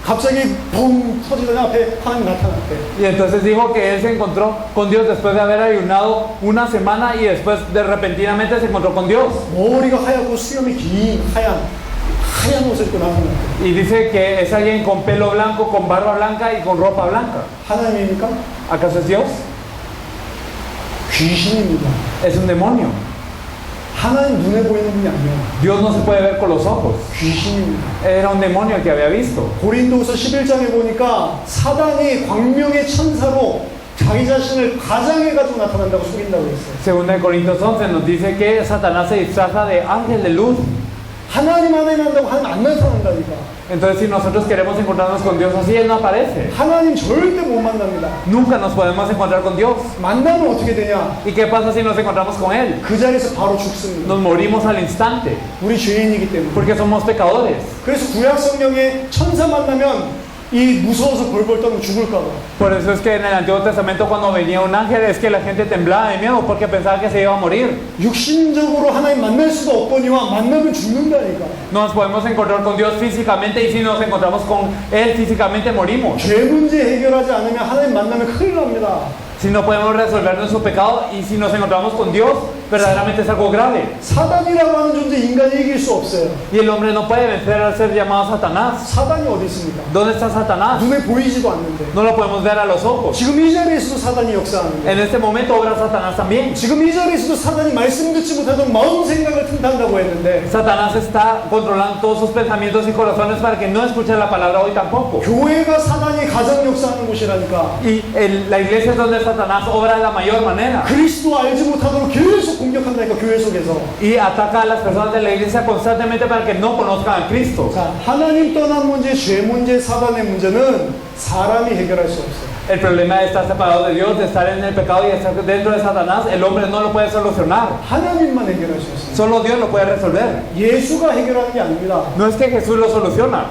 갑자기 붕 터지더니 앞에 하나님 나타났대. Y entonces dijo que él se encontró con Dios después de haber ayunado una semana y después de repentinamente se encontró con Dios. 머리가 하얗고 수염이 긴 하얀 옷을 입고 나오는 거예요. Y dice que es alguien con pelo blanco, con barba blanca y con ropa blanca. 하나님입니까? ¿Acaso es Dios? 귀신입니다. Es un demonio. 하나님 눈에 보이는 분이 아니야. Dios no se puede ver con los ojos. 귀신입니다. Era un demonio el que había visto. 고린도후서 11장에 보니까 사단이 광명의 천사로 자기 자신을 가장해가지고 나타난다고 속인다고 했어요. Según Corintios 11 nos dice que Satanás se disfraza de ángel de luz. 하나님 안에 난다고 하나님 안 나타난다니까. Entonces si nosotros queremos encontrarnos con Dios así, Él no aparece. 하나님 절대 못 만납니다. Nunca nos podemos encontrar con Dios. 만나면 어떻게 되냐? ¿Y qué pasa si nos encontramos con Él? 그 자리에서 바로 죽습니다. Nos morimos al instante, 우리 죄인이기 때문에. porque somos pecadores. 그래서 구약 성경에 천사 만나면 이 무서워서 벌벌 떨고 죽을까 봐. Por eso es que en el Antiguo Testamento cuando venía un ángel es que la gente temblaba de miedo porque pensaba que se iba a morir. 육신적으로 하나님 만날 수도 없거니와 만나면 죽는다니까. No nos podemos encontrar con Dios físicamente y si nos encontramos con Él físicamente morimos. 죄 문제 해결하지 않으면 하나님 만나면 큰일 납니다. Si no podemos resolver nuestro pecado y si nos encontramos con Dios, verdaderamente es algo grave. 사단이라고 하는 존재 인간이 이길 수 없어요. Y el hombre no puede vencer al ser llamado Satanás. 사단이 어디 있습니까? ¿Dónde está Satanás? 눈에 보이지도 않는데. No lo podemos ver a los ojos. 지금 이 자리에서도 사단이 역사하는데. En este momento obra Satanás también. 지금 이 자리에서도 사단이 말씀 듣지 못하던 마음 생각을 튼다고 했는데. Satanás está controlando todos sus pensamientos y corazones para que no escuchen la palabra hoy tampoco. 교회가 사단이 가장 역사하는 곳이라니까. Y la iglesia es donde Satanás obra de la mayor manera. 그리스도 알지 못하도록 계속 공격한다니까 교회 속에서. Y ataca a las personas de la iglesia constantemente para que no conozcan a Cristo. 자, 하나님 떠난 문제, 죄 문제, 사단의 문제는 사람이 해결할 수 없어요. El problema de estar separado de Dios, de estar en el pecado y de estar dentro de Satanás, el hombre no lo puede solucionar. 하나님만 해결할 수 있어요. Solo Dios lo puede resolver. 예수가 해결하는 게 아닙니다. No es que Jesús lo soluciona,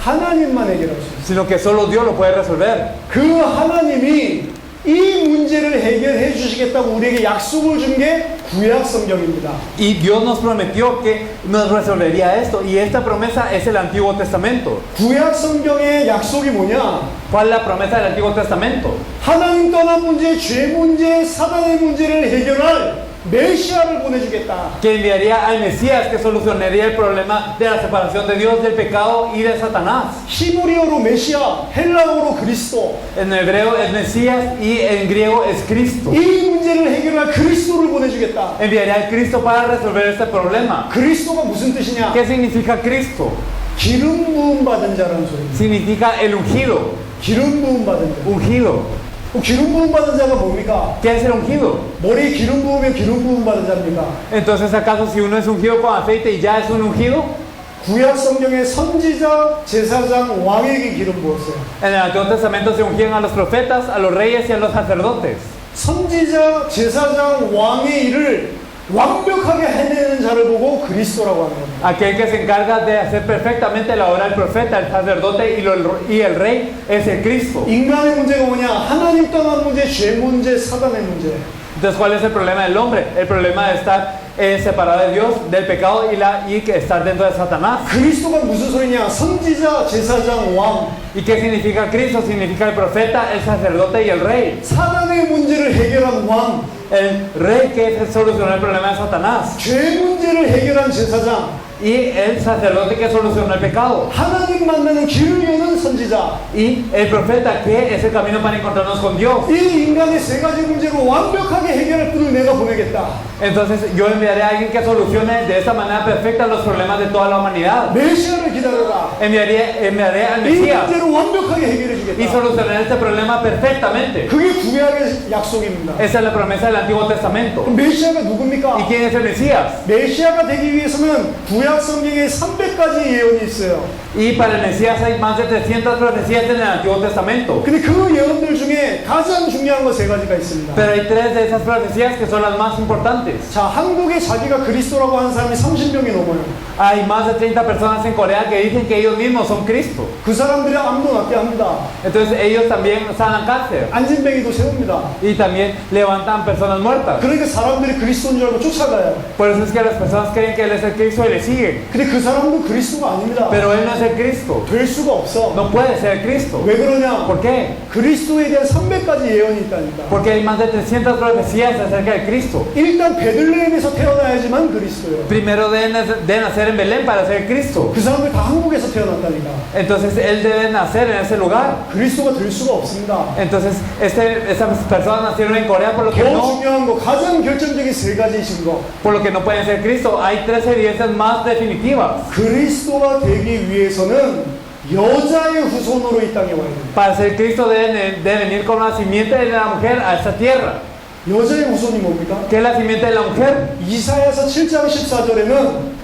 하나님만 해결할 수 있어요. sino que solo Dios lo puede resolver. 그 하나님이 이 문제를 해결해 주시겠다고 우리에게 약속을 준 게 구약 성경입니다. Y Dios nos prometió que nos resolvería esto. Y esta promesa es el Antiguo Testamento. 구약 성경의 약속이 뭐냐? ¿Cuál es la promesa del Antiguo Testamento? 하나님 떠난 문제, 죄 문제, 사단의 문제를 해결할 메시아를 보내주겠다. Que enviaría al Mesías que solucionaría el problema de la separación de Dios, del pecado y de Satanás. 히브리어로 메시아, 헬라어로 그리스도. En hebreo es Mesías y en griego es Cristo. 이 문제를 해결할 그리스도를 보내주겠다. Enviaría al Cristo para resolver este problema. 그리스도가 무슨 뜻이냐? ¿Qué significa Cristo? 기름 부음 받은 자라는 소리입니다. Significa el ungido. 기름 부음 받은 자. Ungido. 기름 부음 받은 자가 뭡니까? ¿Qué es el ungido? 머리에 기름 부으면 기름 부음 받은 자입니까? Entonces, ¿acaso si uno es ungido con aceite y ya es un ungido? 구약 성경에 선지자, 제사장, 왕에게 기름 부었어요. En el Antiguo Testamento se ungían a los profetas, a los reyes y a los sacerdotes. 선지자, 제사장, 왕의 일을 완벽하게 해내는 자를 보고 그리스도라고 하는 겁니다. Aquel que se encarga de hacer perfectamente la obra del profeta, el sacerdote y el rey es el Cristo. 인간의 문제가 뭐냐? 하나님 떠난 문제, 죄 문제, 사단의 문제. Entonces, ¿cuál es el problema del hombre? El problema de estar separado de Dios, del pecado y que estar dentro de Satanás. 그리스도가 무슨 소리냐? 선지자, 제사장, 왕. ¿Y qué significa Cristo? Significa el profeta, el sacerdote y el rey. 사단의 문제를 해결한 왕. el rey que solucionó el problema de Satanás 죄 문제를 해결한 제사장, y el sacerdote que solucionó el pecado 하나님 만나는 길을 여는 선지자, y el profeta que es el camino para encontrarnos con Dios. 이 인간의 세 가지 문제를 완벽하게 해결할 분을 내가 보내겠다. Entonces yo enviaré a alguien que solucione de esta manera perfecta los problemas de toda la humanidad. 메시아를 기다려라. Enviaré al 이 Mesías 문제를 완벽하게 해결해 y 주겠다. solucionaré este problema perfectamente. 그게 구약의 약속입니다. Esa es la promesa del Antiguo Testamento. 그럼 메시아가 ¿Y 누굽니까? quién es el Mesías? 메시아가 되기 위해서는 구약 성경에 300가지 예언이 있어요. Y para el Mesías hay más de 300 profecías en el Antiguo Testamento. 근데 그 예언들 중에 가장 중요한 거 세 가지가 있습니다. Pero hay 3 de esas profecías que son las más importantes. 자, 한국에 자기가 그리스도라고 하는 사람이 30명이 넘어요. Hay más de 30 personas en Corea que dicen que ellos mismos son Cristo. 그 사람들의 암도 낫게 합니다. Entonces ellos también sanan cáncer 안진뱅이도 세웁니다. y también levantan personas muertas. 그러니까 사람들이 그리스도인 줄 알고 쫓아가요. Por eso es que las personas creen que Él es el Cristo y le siguen. 근데 그 사람도 그리스도가 아닙니다. Pero Él no es el Cristo. 될 수가 없어. No puede ser Cristo. 왜 그러냐? ¿Por qué? 그리스도에 대한 300가지 예언이 있다니까. Porque hay más de 300 profecías acerca de Cristo. 일단 베들레헴에서 태어나야지만 그리스도예요. Primero de nacer en Belén para ser Cristo. 그 사람들 다 한국에서 태어났다니까. Entonces Él debe nacer en ese lugar. 그리스도가 될 수가 없습니다. Entonces esas personas nacieron en Corea por lo que 더 no, 중요한 거, 가장 결정적인 세 가지이신 거. pueden ser Cristo. Hay 3 evidencias más definitivas. 그리스도가 되기 위해서는 여자의 후손으로 이 땅에 와야 됩니다. Para ser Cristo debe venir con la simiente de la mujer a esta tierra. 여자의 후손이 뭡니까? ¿Qué es la simiente de la mujer? 이사야서 7장 14절에는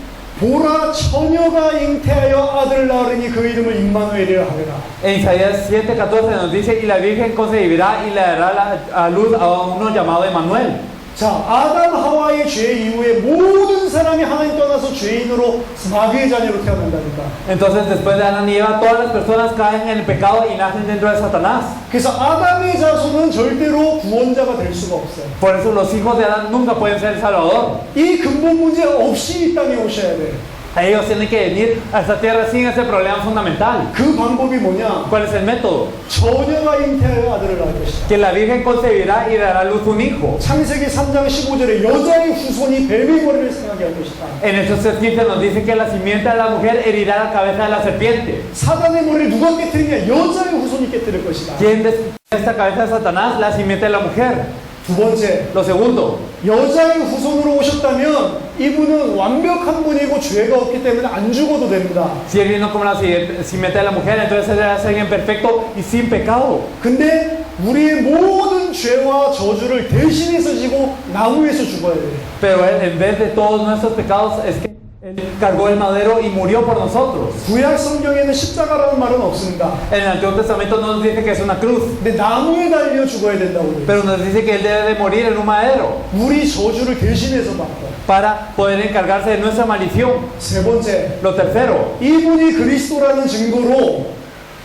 보라 처녀가 잉태하여 아들을 낳으리니 그 이름을 임마누엘이라 하리라. En Isaías 7:14 nos dice, y la Virgen concebirá y le dará a luz a uno llamado Emmanuel. 자, 아담 하와의 죄 이후에 모든 사람이 하나님 떠나서 죄인으로 마귀의 자녀로 태어난다니까. Entonces después de Adán y Eva, todas las personas caen en el pecado y nacen dentro de Satanás. 그래서 아담의 자손은 절대로 구원자가 될 수가 없어요. Por eso los hijos de Adán nunca pueden ser el Salvador. 이 근본 문제 없이 이 땅에 오셔야 돼요. Ellos tienen que venir a esta tierra sin ese problema fundamental. 그 방법이 뭐냐? ¿Cuál es el método? 처녀가 잉태하여 아들을 낳을 것이다. Que la Virgen concebirá y dará a luz un hijo. 창세기 3장 15절에 여자의 후손이 뱀의 머리를 상하게 할 것이다. En Hechos 15 nos dice que la simiente de la mujer herirá la cabeza de la serpiente. 사단의 머리를 누가 깨뜨리냐? 여자의 후손이 깨뜨릴 것이다. ¿Quién destruye esta cabeza de Satanás? La simiente de la mujer. 두 번째, Lo segundo, 여자의 후손으로 오셨다면 이분은 완벽한 분이고 죄가 없기 때문에 안 죽어도 됩니다. si él vino como la simiente de la mujer, entonces él es alguien perfecto y sin pecado. 근데 우리의 모든 죄와 저주를 대신해서 지고 나무에서 죽어야 돼요. Pero él, en vez de todos nuestros pecados, es que él cargó el madero y murió por nosotros. 구약 성경에는 십자가라는 말은 없습니다. En el Antiguo Testamento no nos dice que es una cruz, 근데 나무에 달려 죽어야 된다고 그래요. pero nos dice que él debe de morir en un madero 우리 저주를 대신해서 받고. para poder encargarse de nuestra maldición. 세 번째, Lo tercero, 이분이 그리스도라는 증거로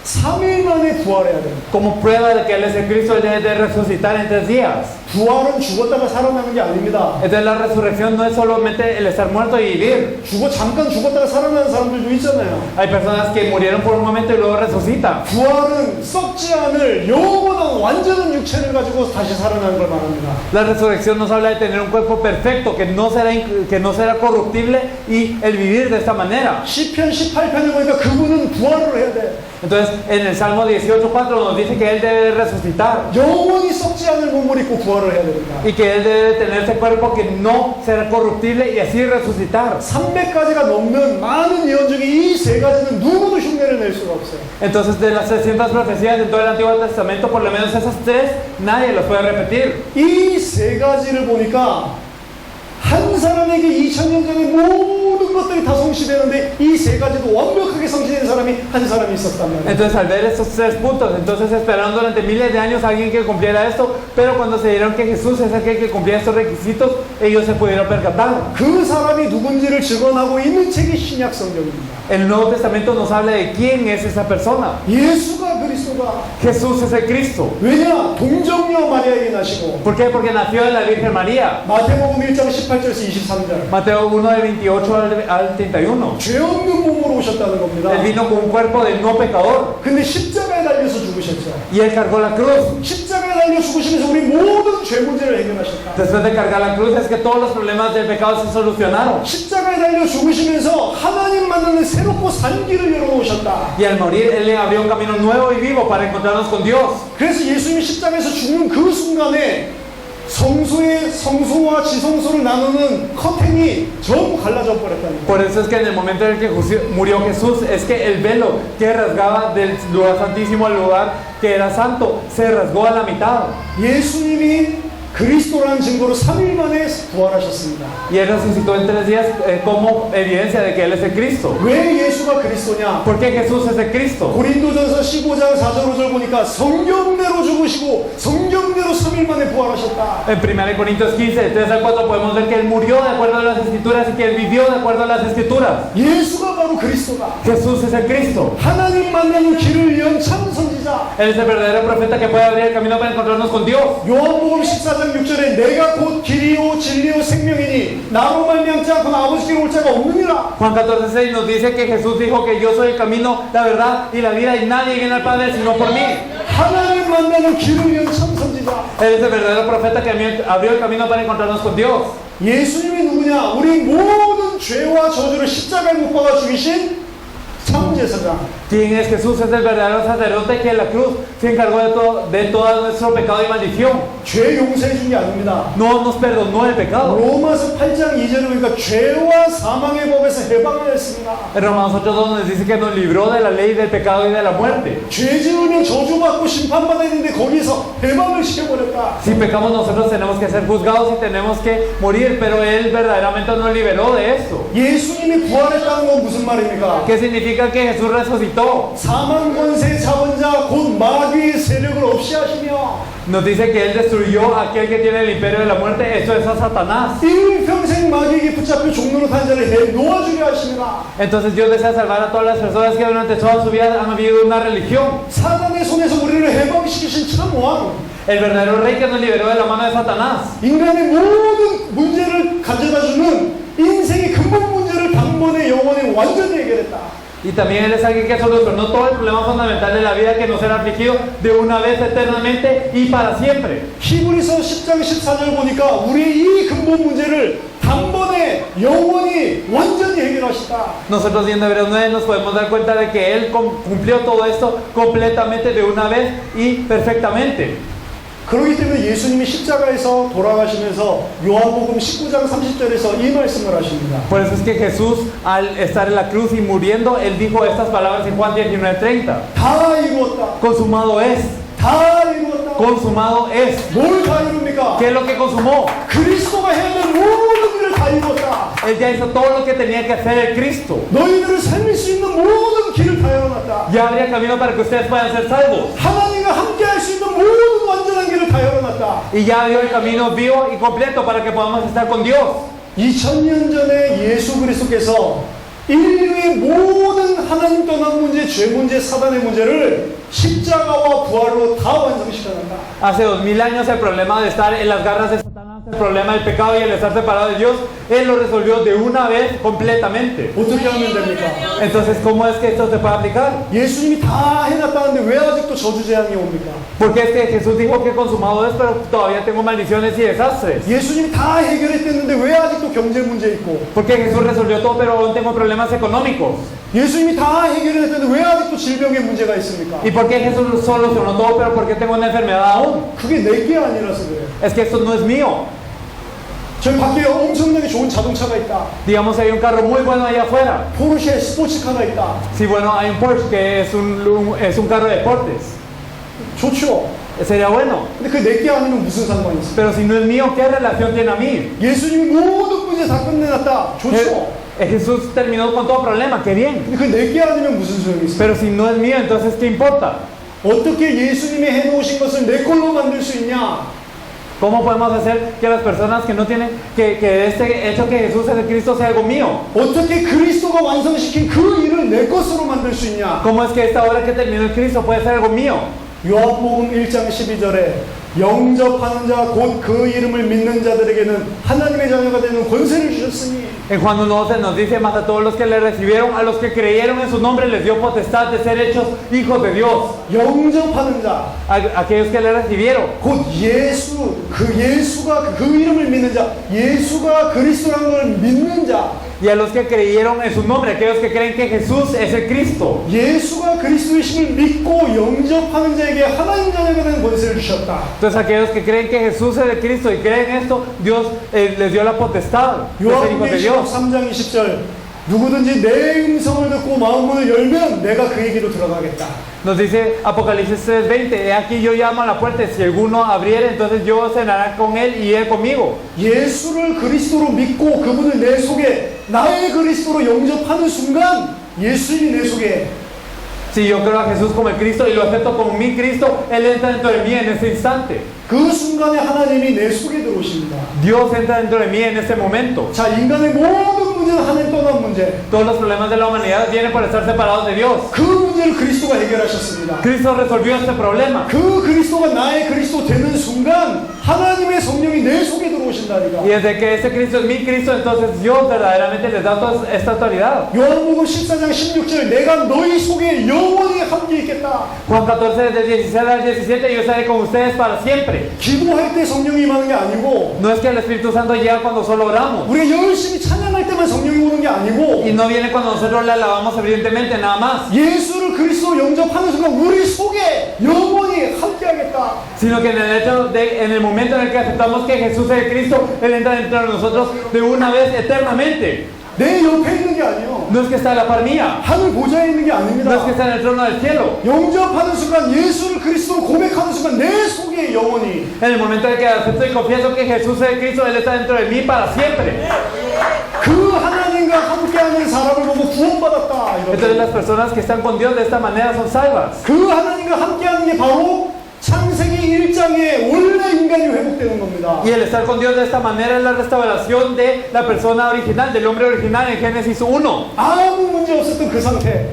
3일 만에 부활해야 됩니다. como prueba de que él es el Cristo, él debe de resucitar en 3 días. 부활은 죽었다가 살아나는 게 아닙니다. Entonces la resurrección no es solamente el estar muerto y vivir. 잠깐 죽었다가 살아나는 사람들도 있잖아요. Hay personas que murieron por un momento y luego resucitan. 부활은 썩지 않을 영원한 완전한 육체를 가지고 다시 살아나는 걸 말합니다. La resurrección nos habla de tener un cuerpo perfecto que no será corruptible y el vivir de esta manera. 시편 18편에 보니까 그분은 부활을 해야 돼. Entonces en el Salmo 18:4 nos dice que él debe resucitar 영원히 썩지 않을 몸을 입고 부활을 해야 됩니다. y que él debe tener ese cuerpo que no será corruptible y así resucitar. 300가지가 넘는 많은 예언 중에 이 세 가지는 누구도 흉내를 낼 수가 없어요. Entonces de las 300 profecías en todo el Antiguo Testamento, por lo menos esas 3 nadie las puede repetir. 이 세 가지를 보니까 한 사람에게 2000년 전에 모든 것들이 다 성취되는데 이 세 가지도 완벽하게 성취된 사람이 한 사람이 있었단 말이에요. Entonces al ver estos 3 puntos, entonces esperaron durante miles de años a alguien que cumpliera esto, pero cuando se dieron que Jesús es aquel que cumplía estos requisitos, ellos se pudieron percatar. 그 사람이 누군지를 증언하고 있는 책이 신약 성경입니다. El Nuevo Testamento nos habla de quién es esa persona. 예수가 그리스도가. Jesús es el Cristo. 왜냐? 동정녀 마리아에게 나시고. ¿Por qué? Porque nació de la Virgen María. 마태복음 1장 18절에서 23절. Mateo 1 del 28 al 31. 죄 없는 몸으로 오셨다는 겁니다. Él vino con un cuerpo de no pecador 근데 십자가에 달려서 죽으셨죠. y él cargó la cruz. 십자가에 달려 죽으시면서 우리 모든 죄 문제를 해결하셨다. Después de cargar la cruz es que todos los problemas del pecado se solucionaron. 십자가에 달려 죽으시면서 하나님 만나는 새롭고 산 길을 열어놓으셨다. Y al morir, Él le abrió un camino nuevo y vivo para encontrarnos con Dios. 그래서 예수님이 십자가에서 죽는 그 순간에 성소의 성소와 지성소를 나누는 커튼이 전부 갈라져 버렸다는 거예요. Por eso es que en el momento en el que murió Jesús, es que el velo que rasgaba del lugar santísimo al lugar que era santo, se rasgó a la mitad. 예수님이 그리스도라는 증거로 3일 만에 부활하셨습니다. Y Él resucitó en 3 días como evidencia de que Él es el Cristo. 왜 예수가 그리스도냐? ¿Por qué Jesús es el Cristo? 고린도전서 15장 4절 5절 보니까 성경대로 죽으시고 성경대로 3일 만에 부활하셨다. En 1 Corintios 15, 3 al 4 podemos ver que Él murió de acuerdo a las Escrituras y que Él vivió de acuerdo a las Escrituras. 예수가 바로 그리스도다. Jesús es el Cristo. 하나님 만나는 길을 연 참 선지자. Él es el verdadero profeta que puede abrir el camino para encontrarnos con Dios. 요한복음 14장 6절에 내가 곧 길이요 진리요 생명이니 나로 말미암지 않고는 아버지께로 올 자가 없느니라. Juan 14:6 nos dice que Jesús dijo que yo soy el camino, la verdad y la vida y nadie viene al Padre sino por mí. 하나님 만나는 길을 연 참 선지자. Él es el verdadero profeta que abrió el camino para encontrarnos con Dios. 예수님이 누구냐? 우리 모든 죄와 저주를 십자가에 못 박아 죽이신 참제사장. ¿Quién es Jesús? Es el verdadero sacerdote que en la cruz se encargó de todo nuestro pecado y maldición. 죄 용서해 준 게 아닙니다. No nos perdonó el pecado. 로마서 8장 2절에 보니까 죄와 사망의 법에서 해방을 했습니다. En Romanos 8:2 nos dice que nos libró de la ley del pecado y de la muerte. 죄 지으면 저주받고 심판받아야 되는데 거기서 해방을 시켜버렸다. Si pecamos nosotros tenemos que ser juzgados y tenemos que morir, pero Él verdaderamente nos liberó de eso. 예수님이 부활했다는 건 무슨 말입니까? ¿Qué significa que Jesús resucitó? 사망 권세 자원자 곧 마귀의 세력을 없이 하시며 Nos dice que Él destruyó a aquel que tiene el imperio de la muerte, eso es a Satanás. 일평생 마귀에게 붙잡혀 종로로 탄 자를 놓아주게 하시니라. Entonces Dios desea salvar a todas las personas que durante toda su vida han vivido una religión. 사단의 손에서 우리를 해방시키신 참 왕. El verdadero rey que nos liberó de la mano de Satanás. 인간의 모든 문제를 가져다주는 인생의 근본 문제를 단번에 영원히 완전히 해결했다. Y también Él es alguien que solucionó todo el problema fundamental de la vida que nos era afligido de una vez eternamente y para siempre. 히브리서 10장 14절 보니까 우리의 이 근본 문제를 단번에 영원히 완전히 해결하시다. Nosotros viendo Hebreos 9 nos podemos dar cuenta de que Él cumplió todo esto completamente de una vez y perfectamente. 그렇기 때문에 예수님이 십자가에서 돌아가시면서 요한복음 19장 30절에서 이 말씀을 하십니다. Por eso es que Jesús, al estar en la cruz y muriendo, Él dijo estas palabras en Juan 19:30. 다 이루었다. Consumado es. 다 이루었다. Consumado es. 뭘 다 이룹니까? ¿Qué es lo que consumó? 그리스도가 해야 될 모든 일을 다 이루었다. Él ya hizo todo lo que tenía que hacer el Cristo. 너희들을 살릴 수 있는 모든 길을 다 열어놨다. Ya habría camino para que ustedes puedan ser salvos. 하나님과 함께 할 수 있는 모든 완전한 길을 다 열어놨다. Y ya dio el camino vivo y completo para que podamos estar con Dios. 2000년 전에 예수 그리스도께서 인류의 모든 하나님 떠난 문제, 죄 문제, 사단의 문제를 십자가와 부활로 다 완성시켜놨다. Hace 2000 años el problema de estar en las garras de Satanás, el problema del pecado y el estar separado de Dios, Él lo resolvió de una vez completamente. 어떻게 하면 됩니까? Entonces, ¿cómo es que esto se puede aplicar? 예수님이 다 해놨다는데 왜 아직도 저주 재앙이 옵니까? Porque es que Jesús dijo que consumado es, pero todavía tengo maldiciones y desastres. 예수님이 다 해결했댔는데 왜 아직도 경제 문제 있고? Porque Jesús resolvió todo, pero aún tengo problemas económicos. 예수님이 다 해결했댔는데 왜 아직도 질병의 문제가 있습니까? ¿Y por qué Jesús solucionó todo, pero por qué tengo una enfermedad aún? 그게 내게 아니라서 그래요. Es que esto no es mío. 저희 밖에 엄청나게 좋은 자동차가 있다. Digamos, hay un carro muy bueno allá afuera. 포르쉐 스포츠카가 있다. Sí, bueno, hay un Porsche que es un carro de deportes. 좋죠. Sería bueno. 근데 그 내게 아니면 무슨 상관이 있어? Pero si no es mío, ¿qué relación tiene a mí? 예수님이 모든 문제 다 끝내놨다. 좋죠. Jesús terminó con todo problema, qué bien. 근데 그 내게 아니면 무슨 소용이 있어? Pero si no es mío, entonces ¿qué importa? 어떻게 예수님이 해놓으신 것을 내 걸로 만들 수 있냐? ¿Cómo podemos hacer que las personas que no tienen, que este hecho que Jesús es el Cristo sea algo mío? 어떻게 그리스도가 완성시킨 그 일을 내 것으로 만들 수 있냐? ¿Cómo es que esta obra que terminó el Cristo puede ser algo mío? 요한복음 1장 12절에 영접하는 자 곧 그 이름을 믿는 자들에게는 하나님의 자녀가 되는 권세를 주셨으니 En Juan 1:12 nos dice, más a todos los que le recibieron, a los que creyeron en su nombre les dio potestad de ser hechos hijos de Dios. 영접하는 자, Aquellos que le recibieron. 곧 예수, 그 예수가 그 이름을 믿는 자, 예수가 그리스도라는 걸 믿는 자, Y a los que creyeron en su nombre, aquellos que creen que Jesús es el Cristo. 예수가 그리스도의 심을 믿고 영접하는 자에게 하나님 자녀가 되는 권세를 주셨다. Entonces aquellos que creen que Jesús es el Cristo y creen esto, Dios les dio la potestad de ser hijos de Dios. 3장 20절 누구든지 내 음성을 듣고 마음문을 열면 내가 그에게로 들어가겠다. Nos dice Apocalipsis 3:20, he aquí yo llamo a la puerta, si alguno abriere, entonces yo cenaré con él y él conmigo. 예수를 그리스도로 믿고 그분을 내 속에 나의 그리스도로 영접하는 순간 예수님이 내 속에 Si yo creo a Jesús como el Cristo y lo acepto como mi Cristo, Él entra dentro de mí en ese instante. 그 순간에 하나님이 내 속에 들어오십니다. Dios entra dentro de mí en ese momento. 자, 인간의 모든 문제는 하나님 떠난 문제. Todos los problemas de la humanidad vienen por estar separados de Dios. 그 문제를 그리스도가 해결하셨습니다. Cristo resolvió este problema. 그 그리스도가 나의 그리스도 되는 순간 하나님의 성령이 내 속에 들어오신다니까. Y desde que ese Cristo es mi Cristo, entonces Dios verdaderamente les da toda esta autoridad. 요한복음 14장 16절 내가 너희 속에 영원히 함께 있겠다. Juan 14, del 16 al 17, yo estaré con ustedes para siempre. 기도할 때 성령이 임하는 게 아니고 No es que el Espíritu Santo llega cuando solo oramos. 우리가 열심히 찬양할 때만 성령이 오는 게 아니고 Y no viene cuando nosotros le alabamos evidentemente, nada más. 예수를 그리스도로 영접하는 순간 우리 속에 영원히 함께하겠다. Sino que en el momento en el que aceptamos que Jesús es el Cristo, Él entra dentro de nosotros de una vez eternamente. 내 옆에 있는 게 아니요. No es que está a la par mía, 하늘 보좌에 있는 게 no es que 아닙니다. está en el trono del cielo. 영접하는 순간 예수를 그리스도로 고백하는 순간 내 속에 영원히 En el momento en el que acepto y confieso que Jesús es el Cristo, Él está dentro de mí para siempre. 그 하나님과 함께하는 사람을 보고 구원받았다. Entonces 이렇게. las personas que están con Dios de esta manera son salvas. 그 하나님과 함께하는 게 바로 창세기 1장에 원래 인간이 회복되는 겁니다. Y el estar con Dios de esta manera es la restauración de la persona original, del hombre original en Génesis 1. 아무 문제 없었던 그 상태,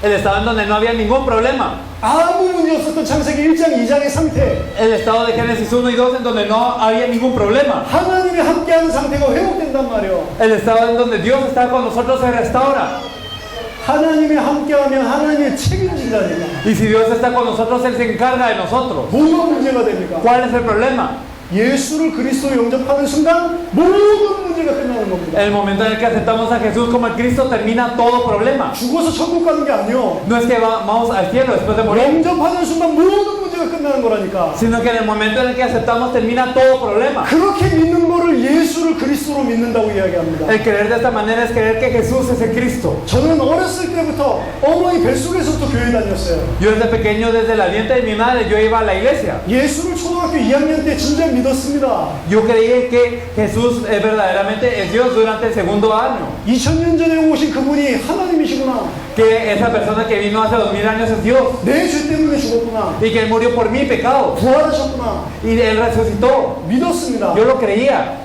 El estado en donde no había ningún problema. 아무 문제 없었던 창세기 1장 2장의 상태, El estado de Génesis 1 y 2 en donde no había ningún problema. 하나님이 함께하는 상태가 회복된단 말이에요. El estado en donde Dios está con nosotros se restaura. 하나님이 함께하면 하나님이 책임진다니까. Y si Dios está con nosotros, Él se encarga de nosotros. 뭐가 문제가 됩니까? ¿Cuál es el problema? 예수를 그리스도로 영접하는 순간 모든 문제가 끝나는 겁니다. El momento en el que aceptamos a Jesús como el Cristo termina todo problema. 죽어서 천국 가는 게 아니요. No es que vamos al cielo después de morir, 영접하는 순간 모든 문제가 끝나는 거라니까. sino que en el momento en el que aceptamos termina todo problema. 그렇게 믿는 거를 예수를 그리스도로 믿는다고 이야기합니다. El creer de esta manera es creer que Jesús es el Cristo. 저는 어렸을 때부터 어머니 뱃속에서부터 교회 다녔어요. Yo desde pequeño, desde el vientre de mi madre, yo iba a la iglesia. 예수를 초등학교 2학년 때 진짜 믿었습니다. Yo creí que Jesús verdaderamente es Dios durante el segundo año. 2000년 전에 오신 그분이 하나님이시구나. Que esa persona que vino hace 2000 años es Dios. 내 죄 때문에 죽었구나. Y que Él murió por mi pecado. 부활하셨구나. Y Él resucitó. 믿었습니다. Yo lo creía.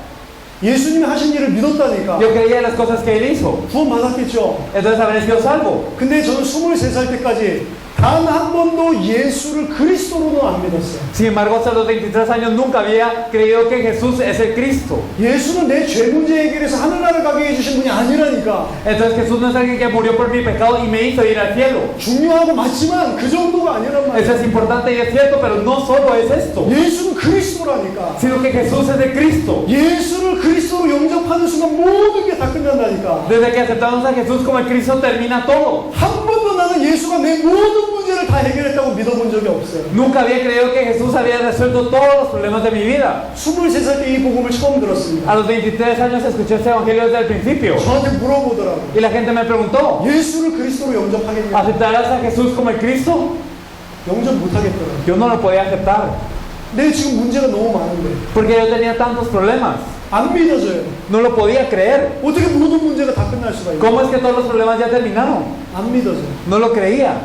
예수님이 하신 일을 믿었다니까. Yo creía en las cosas que Él hizo. 구원 받았겠죠. Entonces habré sido salvo. 근데 저는 23살 때까지 단 한 번도 예수를 그리스도로는 안 믿었어요. Sin embargo, hasta los 23 años nunca había creído que Jesús es el Cristo. 예수는 내 죄 문제 해결해서 하늘나라 가게 해주신 분이 아니라니까. Entonces Jesús no es alguien que murió por mi pecado y me hizo ir al cielo. 중요하고 맞지만 그 정도가 아니란 말이에요. Eso es importante y es cierto, pero no solo es esto, 예수는 그리스도라니까. sino que Jesús es el Cristo. 예수를 그리스도로 영접하는 순간 모든 게 다 끝난다니까. Desde que aceptamos a Jesús como el Cristo termina todo. 한 번도 나는 예수가 내 모든 문제를 다 해결했다고 믿어본 적이 없어요. Nunca había creído que Jesús había resuelto todos los problemas de mi vida. 23살 때 이 복음을 처음 들었습니다. A los 23 años escuché este evangelio desde el principio. 저한테 물어보더라고요. Y la gente me preguntó, 예수를 그리스도로 영접하겠냐? ¿aceptarás a Jesús como el Cristo? 영접 못하겠더라고요. Yo no lo podía aceptar, 내 지금 문제가 너무 많은데 porque yo tenía tantos problemas. 안 믿어져요. No lo podía creer. 어떻게 모든 문제가 다 끝날 수가 있어요? ¿Cómo es que todos los problemas ya terminaron? 안 믿어져요. No lo creía.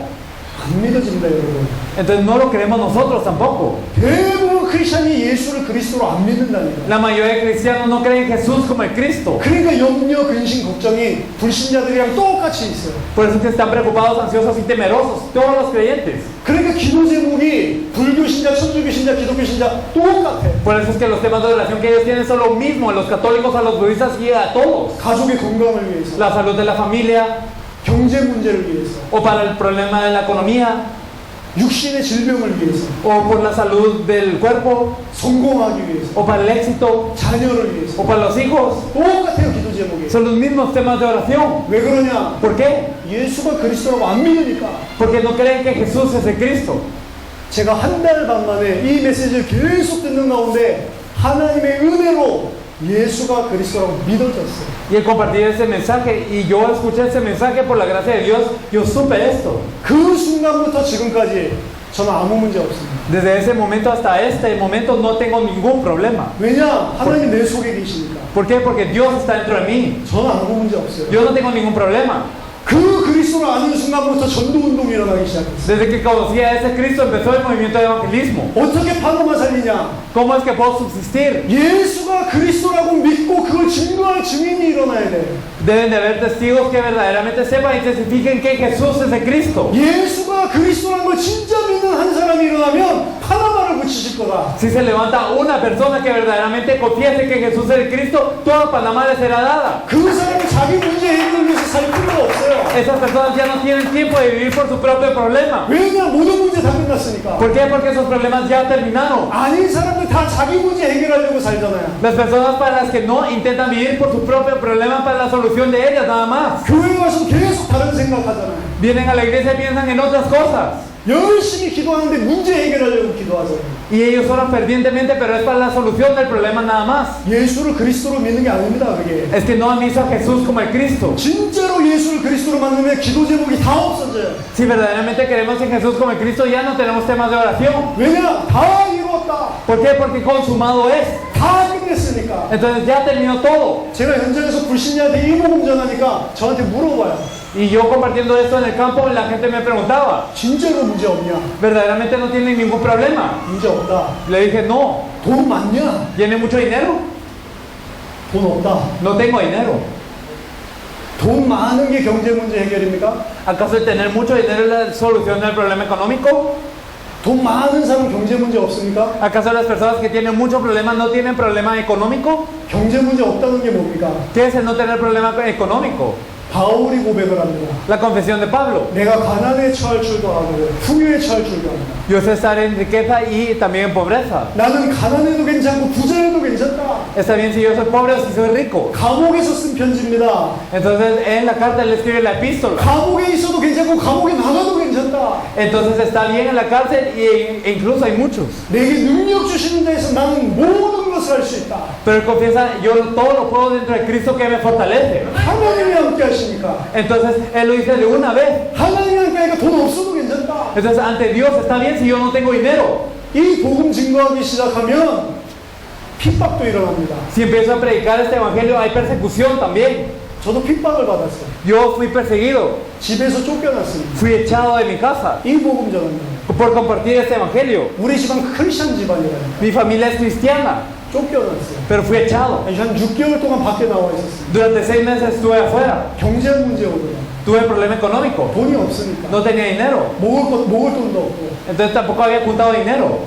안 믿어집니다, 여러분. Entonces no lo creemos nosotros tampoco. 대부분 크리스천이 예수를 그리스도로 안 믿는다니까. La mayoría de cristianos no creen en Jesús como el Cristo. 그러니까 염려, 근심, 걱정이 불신자들이랑 똑같이 있어요. Por eso es que están preocupados, ansiosos y temerosos, todos los creyentes. 그러니까 기도 제목이 불교 신자, 천주교 신자, 기독교 신자 똑같아. Por eso es que los temas de oración que ellos tienen son lo mismo, a los católicos, a los budistas y a todos. 가족의 건강을 위해서, La salud de la familia, 경제 문제를 위해서, o para el problema de la economía, 육신의 질병을 위해서, o por la salud del cuerpo, 성공하기 위해서, o para el éxito, 자녀를 위해서 o para los hijos. 똑같아요, 기도 제목이. Son los mismos temas de oración. 왜 그러냐? ¿Por qué? 예수가 그리스도라고 안 믿으니까. Porque no creen que Jesús es el Cristo. 제가 한 달 반 만에 이 메시지를 계속 듣는 가운데 하나님의 은혜로 예수가 그리스도라고 믿어졌어요. Y al compartir ese mensaje, y yo escuché ese mensaje por la gracia de Dios, yo supe esto. 그 순간부터 지금까지 저는 아무 문제 없습니다. Desde ese momento hasta este momento no tengo ningún problema. 왜냐? 하나님 내 속에 계시니까. ¿Por qué? Porque Dios está dentro de mí. 저는 아무 문제 없어요. Yo no tengo ningún problema. 그 그리스도를 아는 순간부터 전도 운동이 일어나기 시작했어요. Desde que conocí a ese Cristo empezó el movimiento de evangelismo. 어떻게 파노만 살리냐? ¿Cómo es que puedo subsistir? 예수가 그리스도라고 믿고 그걸 증거할 증인이 일어나야 돼. Deben de haber testigos que verdaderamente sepan y testifiquen que Jesús es el Cristo. 예수가 그리스도라는 걸 진짜 믿는 한 사람이 일어나면 파나마를 붙이실 거다. Si se levanta una persona que verdaderamente confiese que Jesús es el Cristo, toda Panamá le será dada. 그 사람이 자기 문제 해결을 위해서 살 필요가 없어요. Esas personas ya no tienen tiempo de vivir por su propio problema. 왜냐? 모든 문제 다 끝났으니까. ¿Por qué? Porque esos problemas ya terminaron. 아닌 사람들 다 자기 문제 해결하려고 살잖아요. Las personas para las que no intentan vivir por su propio problema para la solución de ellas nada más. 교회 와서 계속 다른 생각하잖아요. Vienen a la iglesia y piensan en otras cosas. 열심히 기도하는데 문제 해결하려고 기도하잖아요. Y ellos oran fervientemente, pero es para la solución del problema nada más. 예수를 그리스도로 믿는 게 아닙니다, 그게. Es que no han visto a Jesús como el Cristo. 진짜로 예수를 그리스도로 만들면 기도 제목이 다 없어져요. Si verdaderamente queremos en Jesús como el Cristo, ya no tenemos temas de oración. 왜냐? 다 이루었다. ¿Por qué? Porque consumado es. 다 끝냈으니까. Entonces ya terminó todo. 제가 현장에서 불신자한테 이 복음 전하니까 저한테 물어봐요. Y yo compartiendo esto en el campo, la gente me preguntaba, 진짜로 문제 없냐? ¿verdaderamente no tienen ningún problema? 문제 없다. Le dije, no. 돈 많냐? ¿Tiene mucho dinero? 돈 없다. No tengo dinero. 돈 많은 게 경제 문제 해결입니까? ¿Acaso el tener mucho dinero es la solución del problema económico? 돈 많은 사람 경제 문제 없습니까? ¿Acaso las personas que tienen mucho problema no tienen problema económico? 경제 문제 없다는 게 뭡니까? ¿Qué es el no tener problema económico? 바울이 고백을 합니다. La confesión de Pablo. 내가 가난에 처할 줄도 알고 풍요에 처할 줄도 안다. Yo sé estar en riqueza y también en pobreza. 나는 가난해도 괜찮고 부자여도 괜찮다. Está bien si yo soy pobre o si soy rico. 감옥에서 쓴 편지입니다. Entonces en la carta él escribe la epístola. 감옥에 있어도 괜찮고 감옥에 나가도 괜찮다. Entonces está bien en la cárcel e incluso hay muchos. 내게 능력 주시는 데에서 나는 모든 것을 할 수 있다. Pero él confiesa, yo todo lo puedo dentro de Cristo que me fortalece. 하나님이 함께 하시니까. Entonces él lo dice de una vez. 하나님이 함께 하니까 돈 없어도 괜찮다. Entonces ante Dios está bien si yo no tengo dinero. 이 복음 증거하기 시작하면 핍박도 일어납니다. Si empiezo a predicar este evangelio hay persecución también. 저도 핍박을 받았어요. Yo fui perseguido, 집에서 쫓겨났습니다. fui echado de mi casa 이 복음 전합니다. por compartir este evangelio. 우리 집안 크리스천 집안이라니까. Mi familia es cristiana, 쫓겨났어요. pero fui echado. 한 6개월 동안 밖에 나와 있었어요. Durante 6 meses estuve afuera. 경제 문제 오더라. Tuve problema económico. 돈이 없으니까. No tenía dinero. 먹을 돈도 없고. Entonces tampoco había juntado dinero.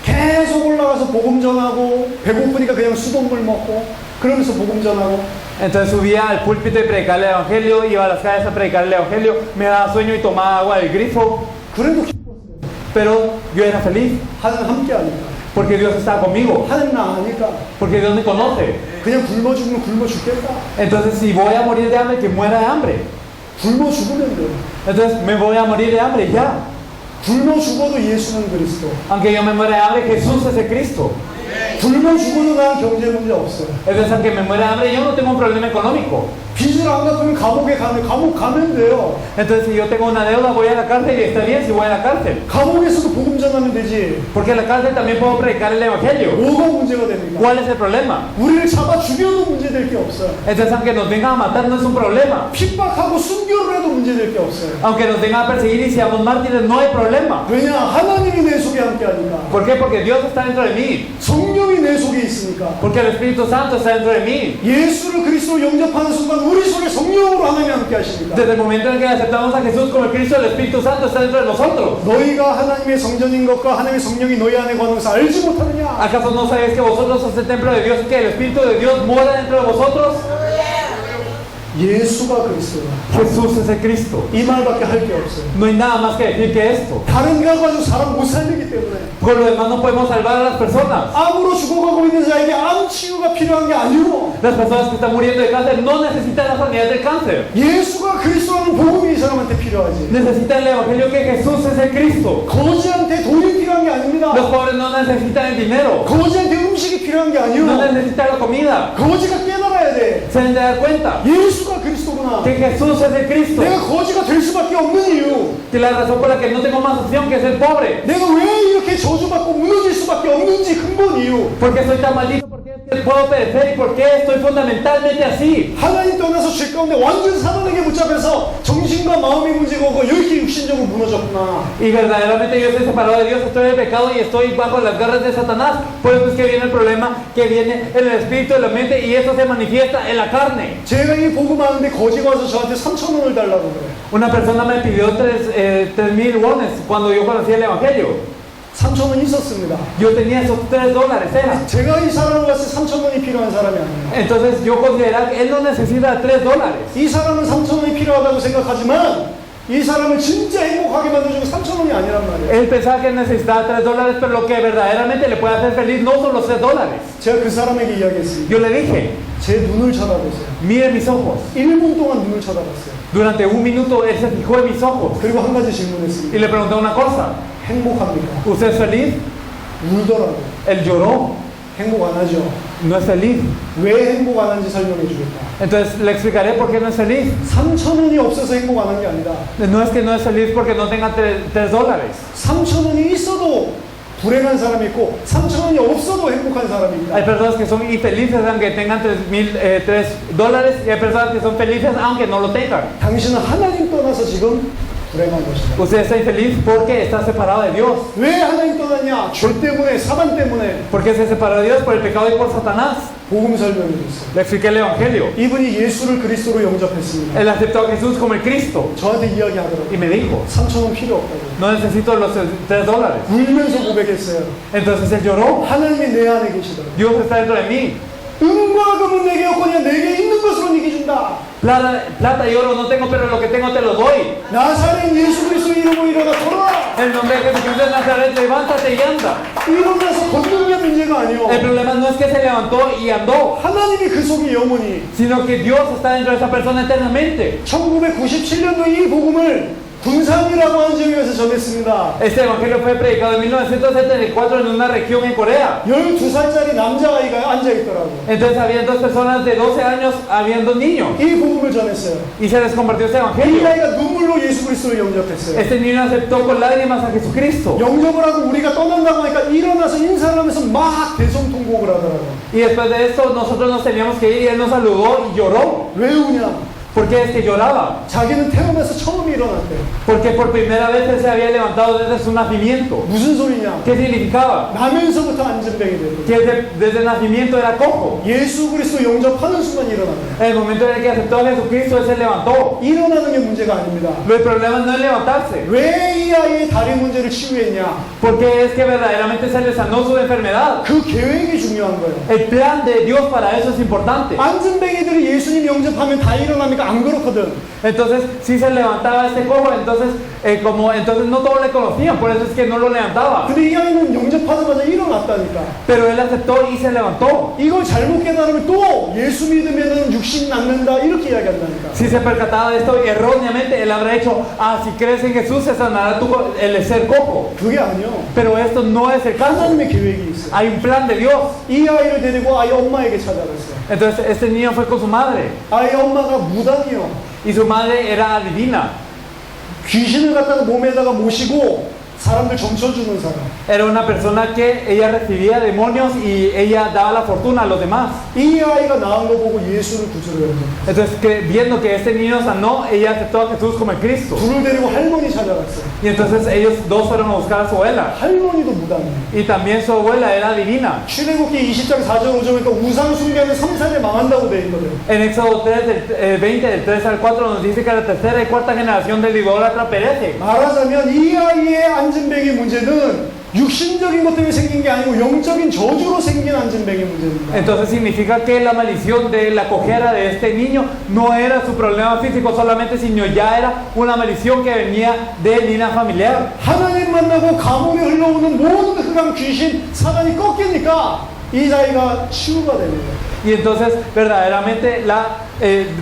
계속 올라가서 복음 전하고 배고프니까 그냥 수돗물 먹고 그러면서 복음 전하고 Entonces subía al púlpito y predicaba el evangelio, iba a las calles a predicar el evangelio, me daba sueño y tomaba agua del grifo, 그래도 기뻤어요. pero yo era feliz 하나님 함께 하니까. porque Dios estaba conmigo, 하나님 나 아니까. porque Dios me conoce. 그냥 굶어 죽으면 굶어 죽겠다. Entonces si voy a morir de hambre, que muera de hambre. 굶어 죽으면 돼. Entonces me voy a morir de hambre ya. 굶어 죽어도 예수는 그리스도. Aunque yo me muera de hambre, Jesús es el Cristo. 굶어 죽어도 난 경제 문제 없어요. Entonces aunque me muera de hambre, yo no tengo un problema económico. 빚을 안 갚으면 감옥에 감옥 가면 돼요. Entonces, si yo tengo una deuda, voy a la cárcel y está bien si voy a la cárcel. 감옥에서도 복음 전하면 되지. Porque en la cárcel también puedo predicar el evangelio. 뭐가 문제가 됩니까? ¿Cuál es el problema? 우리를 잡아 죽여도 문제될 게 없어요. Entonces, aunque nos vengan a matar, no es un problema. 핍박하고 순교를 해도 문제될 게 없어요. Aunque nos vengan a perseguir y seamos mártires, no hay problema. 왜냐? 하나님이 내 속에 함께 하니까. ¿Por qué? Porque Dios está dentro de mí. 성령이 내 속에 있으니까. Porque el Espíritu Santo está dentro de mí. 예수를 그리스도로 영접하는 순간 우리 속에 성령으로 하나님이 함께 하십니다. Desde el momento en que aceptamos a Jesús como el Cristo, el Espíritu Santo está dentro de nosotros. 너희가 하나님의 성전인 것과 하나님의 성령이 너희 안에 거하는 것을 알지 못하느냐? ¿Acaso no sabéis que vosotros sois el templo de Dios y que el Espíritu de Dios mora dentro de vosotros? 예수가 그리스도다. Jesús es el Cristo. 이 말밖에 할 게 없어요. No hay nada más que decir que esto. 다른 거 가지고 사람 못 살리기 때문에 Con lo demás no podemos salvar a las personas. 암으로 죽어가고 있는 자에게 암 치유가 필요한 게 아니고 Las personas que están muriendo de cáncer no necesitan la sanidad del cáncer. 예수가 그리스도라는 복음이 이 사람한테 필요하지. Necesitan el evangelio que Jesús es el Cristo. 거지한테 돈이 필요한 게 아닙니다. Los pobres no necesitan el dinero. 거지한테 음식이 필요한 게 No 아니요. necesitan la comida. 거지가 깨달아야 돼. Se deben de dar cuenta 예수가 그리스도구나. que Jesús es el Cristo. 내가 거지가 될 수밖에 없는 이유. Que la razón por la que no tengo más opción que ser pobre. 내가 왜 이렇게 저주받고 무너질 수밖에 없는지 근본 이유. Porque soy tan maldito, porque es que puedo perecer y porque estoy fundamentalmente así. 하나님 떠나서 죄 가운데 완전 사단에게 붙잡혀서 정신과 마음의 문제가 오고 이렇게 육신적으로 무너졌구나. Y verdaderamente yo estoy separado de Dios, estoy en el pecado y estoy bajo las garras de Satanás. Por eso es que viene el problema que viene en el espíritu de la mente y eso se manifiesta en la carne. 제가 이 복음하는데 거지가 와서 저한테 3,000원을 달라고 그래. Una persona me pidió 3,000 wones cuando yo conocí el evangelio. 3,000원 있었습니다. Yo tenía esos $3, era. 제가 이 사람을 봤을 때 3,000원이 필요한 사람이 아니에요. Entonces yo consideraba que él no necesita $3. 이 사람은 3,000원이 필요하다고 생각하지만 이 사람을 진짜 행복하게 만들어주고 3,000원이 아니란 말이에요. Él pensaba que necesitaba $3, pero lo que verdaderamente le puede hacer feliz no son los $3. 제가 그 사람에게 이야기했습니다. Yo le dije, 제 눈을 쳐다보세요. mire mis ojos. 1분 동안 눈을 쳐다봤어요. Durante un minuto él se fijó en mis ojos 그리고 한 가지 질문했습니다. y le pregunté una cosa. 행복합니까? ¿Usted es feliz? 울더라고요. Él lloró. 행복 안 하죠. No es feliz. 왜 행복 안 하는지 설명해 주겠다. Entonces le explicaré por qué no es feliz. 3,000원이 없어서 행복 안 한 게 아니라 No es que no es feliz porque no tenga $3. 3,000원이 있어도 불행한 사람이 있고 3,000원이 없어도 행복한 사람이 있다. Hay personas que son infelices aunque tengan $3 y hay personas que son felices aunque no lo tengan. 당신은 하나님 떠나서 지금 불행한 것이다. Usted está infeliz porque está separado de Dios. 왜 하나님 떠났냐? 죄 때문에, 사단 때문에. ¿Por qué se separó de Dios? Por el pecado y por Satanás. 복음 설명해 줬어요. Le expliqué el evangelio. 이분이 예수를 그리스도로 영접했습니다. Él aceptó a Jesús como el Cristo 저한테 이야기하더라고요. y me dijo, 3,000원 필요 없다고. no necesito los $3. 울면서 고백했어요. Entonces él lloró. 하나님이 내 안에 계시더라고요. Dios está dentro de mí. 은과 금은 내게 없거니와 내게 있는 것으로 네게 준다. Plata y oro no tengo, pero lo que tengo te lo doy. 나사렛 예수 그리스도 이름으로 일어나 걸어라. En el nombre de Jesucristo de Nazaret, levántate y anda. 일어나서 걷는 게 문제가 아니요. El problema no es que se levantó y andó, 하나님이 그 속에 영원히 sino que Dios está dentro de esa persona eternamente. 1997년도 이 복음을 군산이라고 하는 지역에서 전했습니다. Este evangelio fue predicado en 1974 en una región en Corea. 12살짜리 남자아이가 앉아있더라고요. Entonces habían dos personas de 12 años, habían dos niños. 이 복음을 전했어요. Y se les compartió este 이 evangelio. 아이가 눈물로 예수 그리스도를 영접했어요. Este niño aceptó con lágrimas a Jesucristo. 영접을 하고 우리가 떠난다고 하니까 일어나서 인사를 하면서 막 대성통곡을 하더라고요. Y después de esto nosotros nos teníamos que ir y él nos saludó y lloró. 왜 우냐? Porque es que lloraba. 자기는 태어나서 처음 일어났대요. Porque por primera vez él se había levantado desde su nacimiento. 무슨 소리냐? ¿Qué significaba? 나면서부터 안전뱅이 됐대요. Que desde el nacimiento era cojo. 예수 그리스도 영접하는 순간 일어났대요. En el momento en el que aceptó a Jesucristo, él se levantó. 일어나는 게 문제가 아닙니다. El problema no es levantarse. 왜 이 아이의 다리 문제를 치유했냐? Porque es que verdaderamente se le sanó su enfermedad. 그 계획이 중요한 거예요. El plan de Dios para eso es importante. 안전뱅이들이 예수님 영접하면 다 일어납니까? 안 그렇거든. Entonces, si se levantaba este cojo, entonces no todos le conocían, por eso es que no lo levantaba. 근데 이 아이는 영접하자마자 일어났다니까. Pero él aceptó y se levantó. 이걸 잘못 깨달으면 또 예수 믿으면은 육신 낫는다 이렇게 이야기한다니까. Si se percataba de esto erróneamente, él habrá dicho, si crees en Jesús, se sanará el ser cojo. 그게 아니요. Pero esto no es el caso. 하나님의 계획이 있어. Hay un plan de Dios. 이 아이를 데리고 아이 엄마에게 찾아갔어요. Entonces, este niño fue con su madre. 아이 엄마가 무당이요. Y su madre era adivina. 귀신을 갖다가 몸에다가 모시고 사람들 점쳐주는 사람. Era una persona que ella recibía demonios y ella daba la fortuna a los demás. 이 아이가 나은 거 보고 예수를 구주로 했는데 Entonces, viendo que este niño sanó, ella aceptó a Jesús como el Cristo. 둘을 데리고 할머니 찾아갔어요. Y entonces ellos dos fueron a buscar a su abuela. 할머니도 무당이에요. Y también su abuela era divina. 출애굽기 20장 4절 5절 보니까 우상 숭배는 3세대 망한다고 돼 있거든요. En Éxodo 3, 20, del 3 al 4 nos dice que la tercera y cuarta generación del idólatra perece. 말하자면 이 아이의 안진뱅이 문제는 육신적인 것 때문에 생긴 게 아니고 영적인 저주로 생긴 안진뱅이 문제입니다. Entonces significa que la maldición de la cojera de este niño no era su problema físico solamente, sino ya era una maldición que venía de línea familiar. 하나님 만나고 감옥에 흘러오는 모든 흑암 귀신 사단이 꺾이니까 이 아이가 치유가 됩니다. Y entonces verdaderamente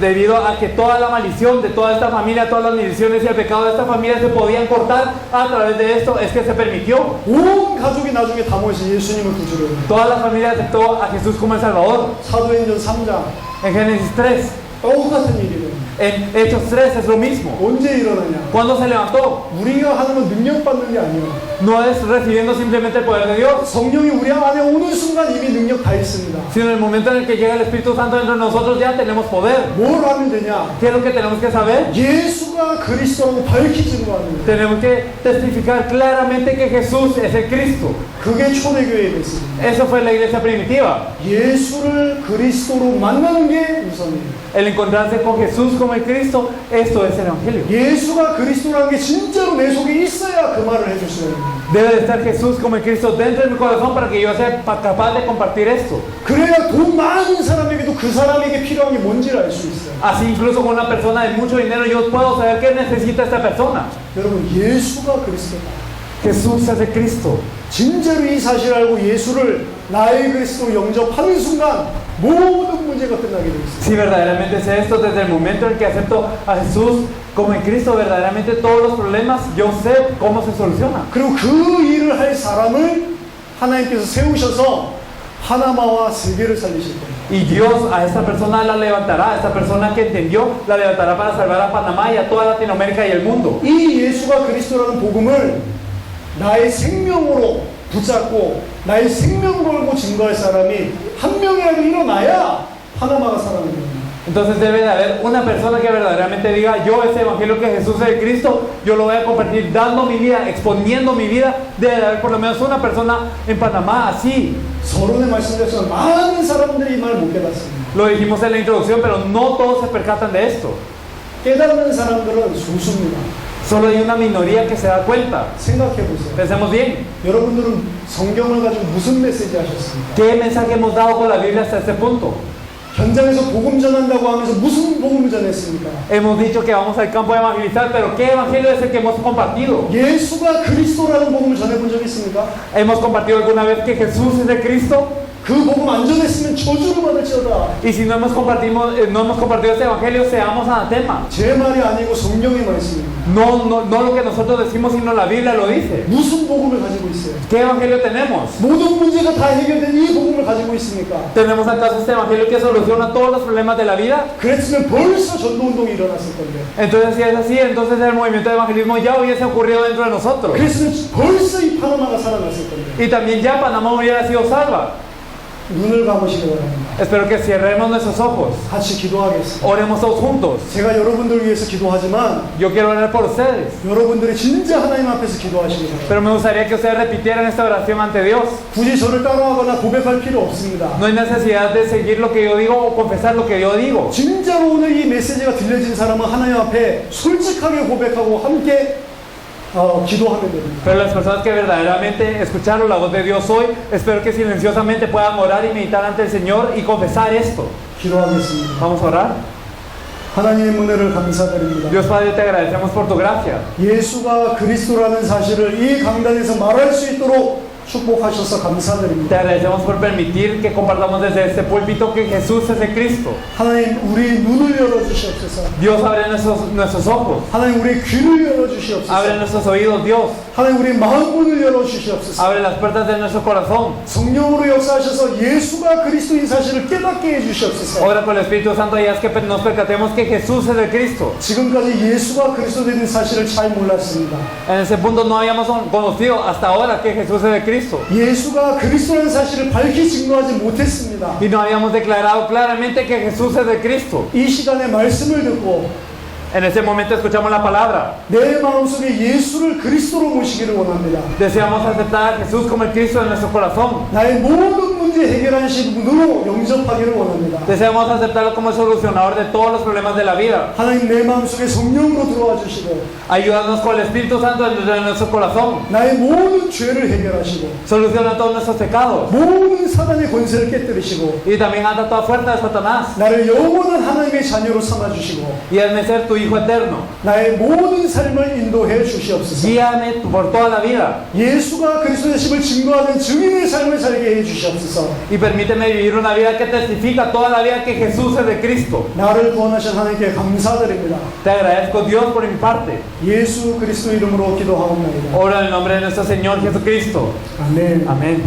debido a que toda la maldición de toda esta familia, todas las maldiciones y el pecado de esta familia se podían cortar a través de esto, es que se permitió. 온 가족이 나중에 다 모여서 예수님을 구주로 해요. Toda la familia aceptó a Jesús como el Salvador. 사도행전 3장 En Génesis 3, 똑같은 일이에요. en Hechos 3 es lo mismo. 언제 일어나냐? ¿Cuándo se levantó? 우리가 하는 건 능력받는 게 아니에요. No es recibiendo simplemente el poder de Dios, 성령이 우리 안에 오는 순간 이미 능력 다 있습니다. sino en el momento en el que llega el Espíritu Santo dentro de nosotros ya tenemos poder. 뭘 하면 되냐? ¿Qué es lo que tenemos que saber? 예수가 그리스도라고 밝히지는 거 하는 거예요. Tenemos que testificar claramente que Jesús es el Cristo. 그게 초대교회의 메시지입니다. Eso fue la iglesia primitiva. 예수를 그리스도로 만나는 게 우선이에요. El encontrarse con Jesús como el Cristo, esto es el Evangelio. 예수가 그리스도라는 게 진짜로 내 속에 있어야 그 말을 해줄 수가 있는 거예요. Debe de estar Jesús como el Cristo dentro de mi corazón para que yo sea capaz de compartir esto. 그래야 돈 많은 사람에게도 그 사람에게 필요한 게 뭔지를 알 수 있어요. Así incluso con una persona de mucho dinero yo puedo saber qué necesita esta persona. 여러분 예수가 그리스도다. Jesús es el Cristo. 진짜로 이 사실을 알고 예수를 나의 그리스도 영접하는 순간 모든 문제가 끝나게 되어 있어요. Si verdaderamente sé esto, desde el momento en que acepto a Jesús como en Cristo, verdaderamente todos los problemas, yo sé cómo se soluciona. 그리고 그 일을 할 사람을 하나님께서 세우셔서 파나마와 세계를 살리실 거예요. Y Dios a esta persona la levantará, a esta persona que entendió, la levantará para salvar a Panamá y a toda Latinoamérica y el mundo. 이 예수가 그리스도라는 복음을 나의 생명으로 붙잡고 나의 생명 걸고 증거할 사람이 한 명이라도 일어나야 파나마가 살아납니다. Entonces debe de haber una persona que verdaderamente diga, yo este evangelio que Jesús es el Cristo, yo lo voy a compartir dando mi vida, exponiendo mi vida. Debe de haber por lo menos una persona en Panamá así. 서론의 말씀대로 많은 사람들이 이 말 못 깨닫습니다. Lo dijimos en la introducción, pero no todos se percatan de esto. 깨닫는 사람들은 소수입니다. Solo hay una minoría que se da cuenta. 생각해 보세요. Pensemos bien. 여러분들은 성경을 가지고 무슨 메시지 하셨습니까? ¿Qué mensaje hemos dado con la Biblia hasta este punto? 현장에서 복음 전한다고 하면서 무슨 복음을 전했습니까? Hemos dicho que vamos al campo a evangelizar, pero ¿qué evangelio es el que hemos compartido? 예수가 그리스도라는 복음을 전해본 적 있습니까? ¿Hemos compartido alguna vez que Jesús es el Cristo? 그 복음 안 전했으면 저주를 받을지어다. Y si no hemos compartido este evangelio, seamos anatema. 제 말이 아니고 성경의 말씀입니다. No lo que nosotros decimos, sino la Biblia lo dice. 무슨 복음을 가지고 있어요? ¿Qué evangelio tenemos? 모든 문제가 다 해결된 이 복음을 가지고 있습니까? ¿Tenemos acaso este evangelio que soluciona todos los problemas de la vida? 그랬으면 벌써 전도운동이 일어났을 건데. Entonces si es así, entonces el movimiento de evangelismo ya hubiese ocurrido dentro de nosotros. 그랬으면 벌써 이 파나마가 살아났을 건데. Y también ya Panamá hubiera sido salva. 눈을 감으시기 바랍니다. Espero que cierremos nuestros ojos. 같이 기도하겠습니다. Oremos todos juntos. 제가 여러분들 위해서 기도하지만 Yo quiero orar por ustedes, 여러분들이 진짜 하나님 앞에서 기도하시기 바랍니다. pero me gustaría que ustedes repitieran esta oración ante Dios. 굳이 저를 따라하거나 고백할 필요 없습니다. No hay necesidad de seguir lo que yo digo o confesar lo que yo digo. 진짜로 오늘 이 메시지가 들려진 사람은 하나님 앞에 솔직하게 고백하고 함께 기도하면 됩니다. Pero las personas que verdaderamente escucharon la voz de Dios hoy, espero que silenciosamente puedan orar y meditar ante el Señor y confesar esto. 기도하겠습니다. Vamos a orar. 하나님의 은혜를 감사드립니다. Dios Padre, te agradecemos por tu gracia. 예수가 그리스도라는 사실을 이 강단에서 말할 수 있도록 축복하셔서 감사드립니다. Te agradecemos por permitir que compartamos desde este púlpito que Jesús es el Cristo. 하나님 우리 눈을 열어주시옵소서. Dios, abre nuestros ojos. 하나님 우리 귀를 Abre 열어주시옵소서. nuestros oídos, Dios. 하나님 우리 마음 문을 열어주시옵소서. Abre las puertas de nuestro corazón. 성령으로 역사하셔서 예수가 그리스도인 사실을 깨닫게 해주시옵소서. Ora por el Espíritu Santo y haz que nos percatemos que Jesús es el Cristo. 지금까지 예수가 그리스도인 사실을 잘 몰랐습니다. En ese punto no habíamos conocido hasta ahora que Jesús es el Cristo. 예수가 그리스도라는 사실을 밝히 증거하지 못했습니다. Y no habíamos declarado claramente que Jesús es el Cristo. 이 시간에 말씀을 듣고 En ese momento escuchamos la palabra. 내 마음속에 예수를 그리스도로 모시기를 원합니다. Deseamos aceptar a Jesús como el Cristo en nuestro corazón. 나의 모든 문제 해결하신 분으로 영접하기를 원합니다. Deseamos aceptarlo como el solucionador de todos los problemas de la vida. 하나님 내 마음속에 성령으로 들어와 주시고 Ayúdanos con el Espíritu Santo en nuestro corazón. 나의 모든 죄를 해결하시고 Soluciona todos nuestros pecados. 모든 사단의 권세를 깨뜨리시고 Y también ata toda fuerza de Satanás. 나를 영원한 하나님의 자녀로 삼아주시고 Y hazme ser tu Hijo eterno. 나의 모든 삶을 인도해 주시옵소서. Guíame por toda la vida. 예수가 그리스도의 되심을 증거하는 증인의 삶을 살게 해 주시옵소서. Y permíteme vivir una vida que testifica toda la vida que Jesús es de Cristo. 나를 구원하신 하나님께 감사드립니다. Te agradezco, Dios, por mi parte. 예수 그리스도 이름으로 기도하옵나이다. Ora en el nombre de nuestro Señor Jesucristo. 아멘. Amén.